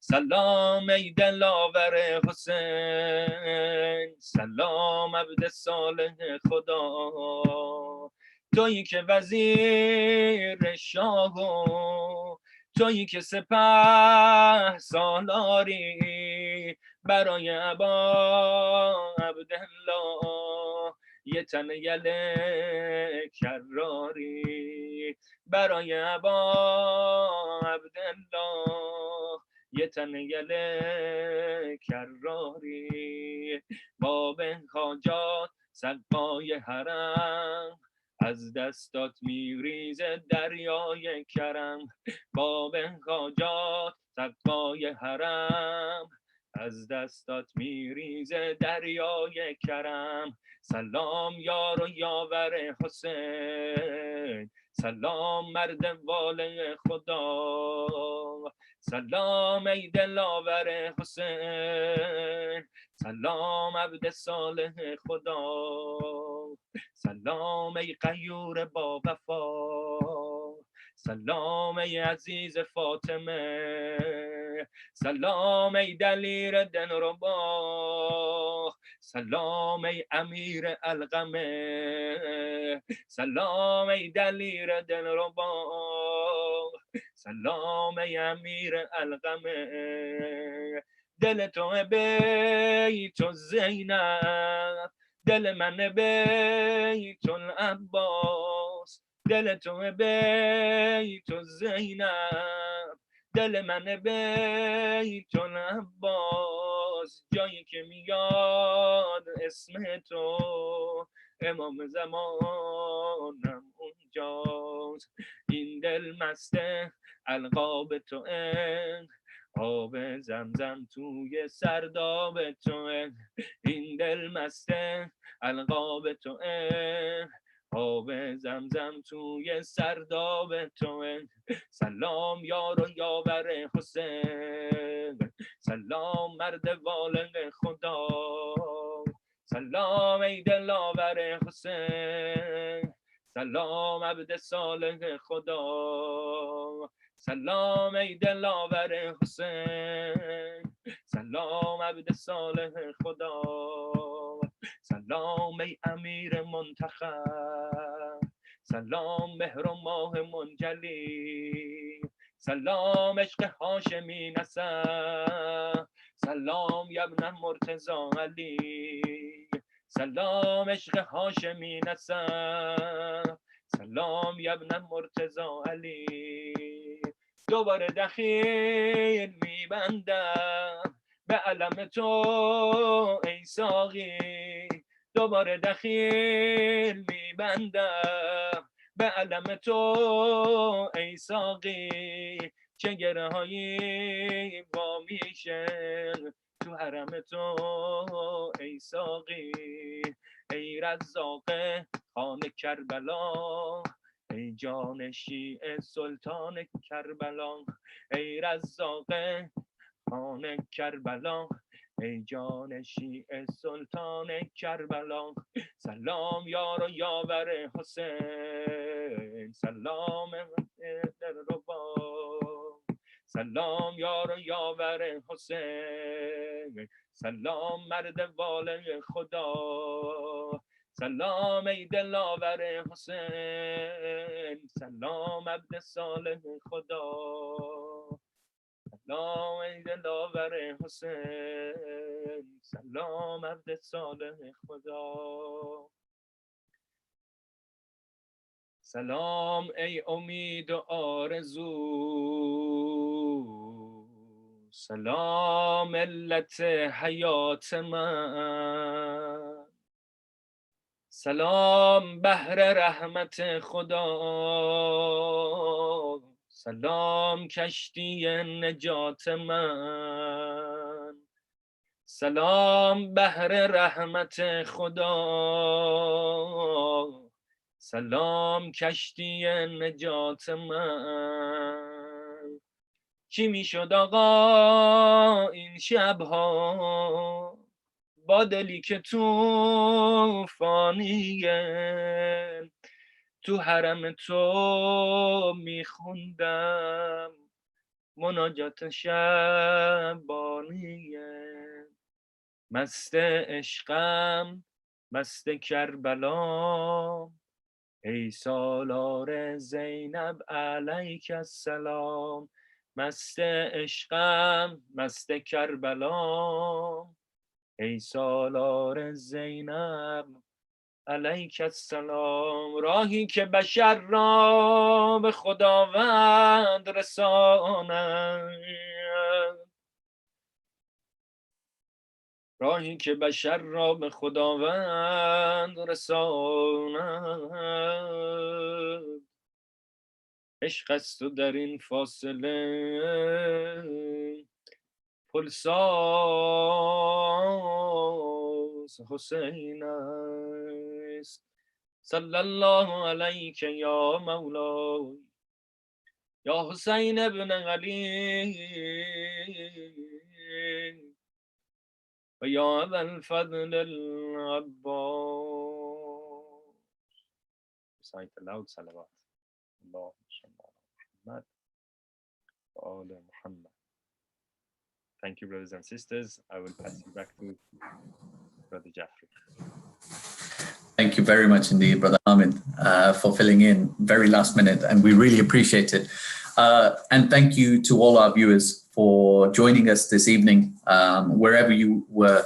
سلام ای دلاور حسین سلام عبد صالح خدا تویی که وزیر شاه و تویی که سپه سالاری برای ابا عبدالله یه تن یله کراری برای ابا عبدالله یه تن یله کراری باب حاجات سقای حرم از دستات میریزه دریای کرم باب حاجات سقای حرم از دستات میریزه دریای کرم سلام یار و یاور حسین سلام مرد واله خدا، سلام ای دلاور حسین، سلام عبد صالح خدا، سلام ای غیور با وفا، سلام ای عزیز فاطمه، سلام ای دلیر دلربا، سلام ای امیر القمه، سلام ای دلیر دلربا، سلام ای امیر القمه. دل تو بیت زینب، دل من بیت العباس، دل تو بیت زینب، دل من بیت العباس، جایی که میاد اسم تو امام زمانم اونجاست. این دل مسته القاب تو آب زمزم توی سرداب تو، این دل مسته القاب تو آب زمزم توی سرداب تو. سلام یار و یاور حسین، سلام مرد والد خدا، سلام ای دلاور حسین، سلام عبد صالح خدا، سلام ای دلاور حسین، سلام عبد صالح خدا، سلام ای امیر منتخب، سلام مهر و ماه منجلی، سلام عشق هاشمی نسب، سلام یبن مرتضی علی، سلام عشق هاشمی نسب، سلام یبن مرتضی علی. دوباره دخیل میبندم به علم تو ای ساقی، دوباره دخیل میبندم به علم تو ای ساقی، چه گره هایی با میشه تو حرم تو ای ساقی، ای رزاق خان کربلا، ای جان شیعه سلطان کربلا، ای رزاق خان کربلا، ای جان شیعه سلطان کربلا. سلام یار و یاور حسین، سلام در ربا، سلام یار و یاور حسین، سلام مرد واله خدا، سلام ای دلاور حسین، سلام عبد صالح خدا، سلام ای دلاور حسین، سلام عبد صالح خدا. سلام ای امید و آرزو، سلام علت حیات من، سلام بحر رحمت خدا، سلام کشتی نجات من، سلام بحر رحمت خدا، سلام کشتی نجات من. چی میشد آقا این شبها با دلی که توفانیه، تو حرم تو میخوندم مناجات شبانیه، مست عشقم مست کربلا، ای سالار زینب علیک السلام، مست عشقم مست کربلا، ای سالار زینب علیک السلام. راهی که بشر را به خداوند رساند، راهی که بشر را به خداوند رساند، عشق است و در این فاصله پلساز حسین است. sallallahu alayka ya mawla ya Hussein ibn Ali wa ya Dhal Fadl al-Abbas. Recite aloud salawat. Allahumma salli ala Muhammad wa ala Muhammad. Thank you, brothers and sisters. I will pass you back to Brother Jaffrey. Thank you very much indeed, Brother Ahmed, for filling in very last minute, and we really appreciate it. And thank you to all our viewers for joining us this evening, wherever you were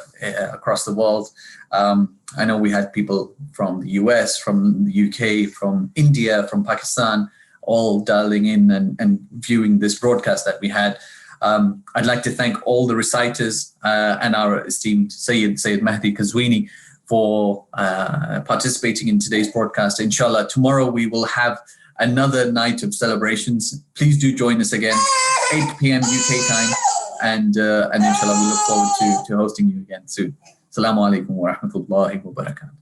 across the world. I know we had people from the US, from the UK, from India, from Pakistan, all dialing in and viewing this broadcast that we had. I'd like to thank all the reciters and our esteemed Sayyid Mahdi Qazwini for participating in today's broadcast. Inshallah, tomorrow we will have another night of celebrations. Please do join us again, 8 p.m. UK time, and inshallah we look forward to hosting you again soon. Assalamu alaikum wa rahmatullahi wa barakatuh.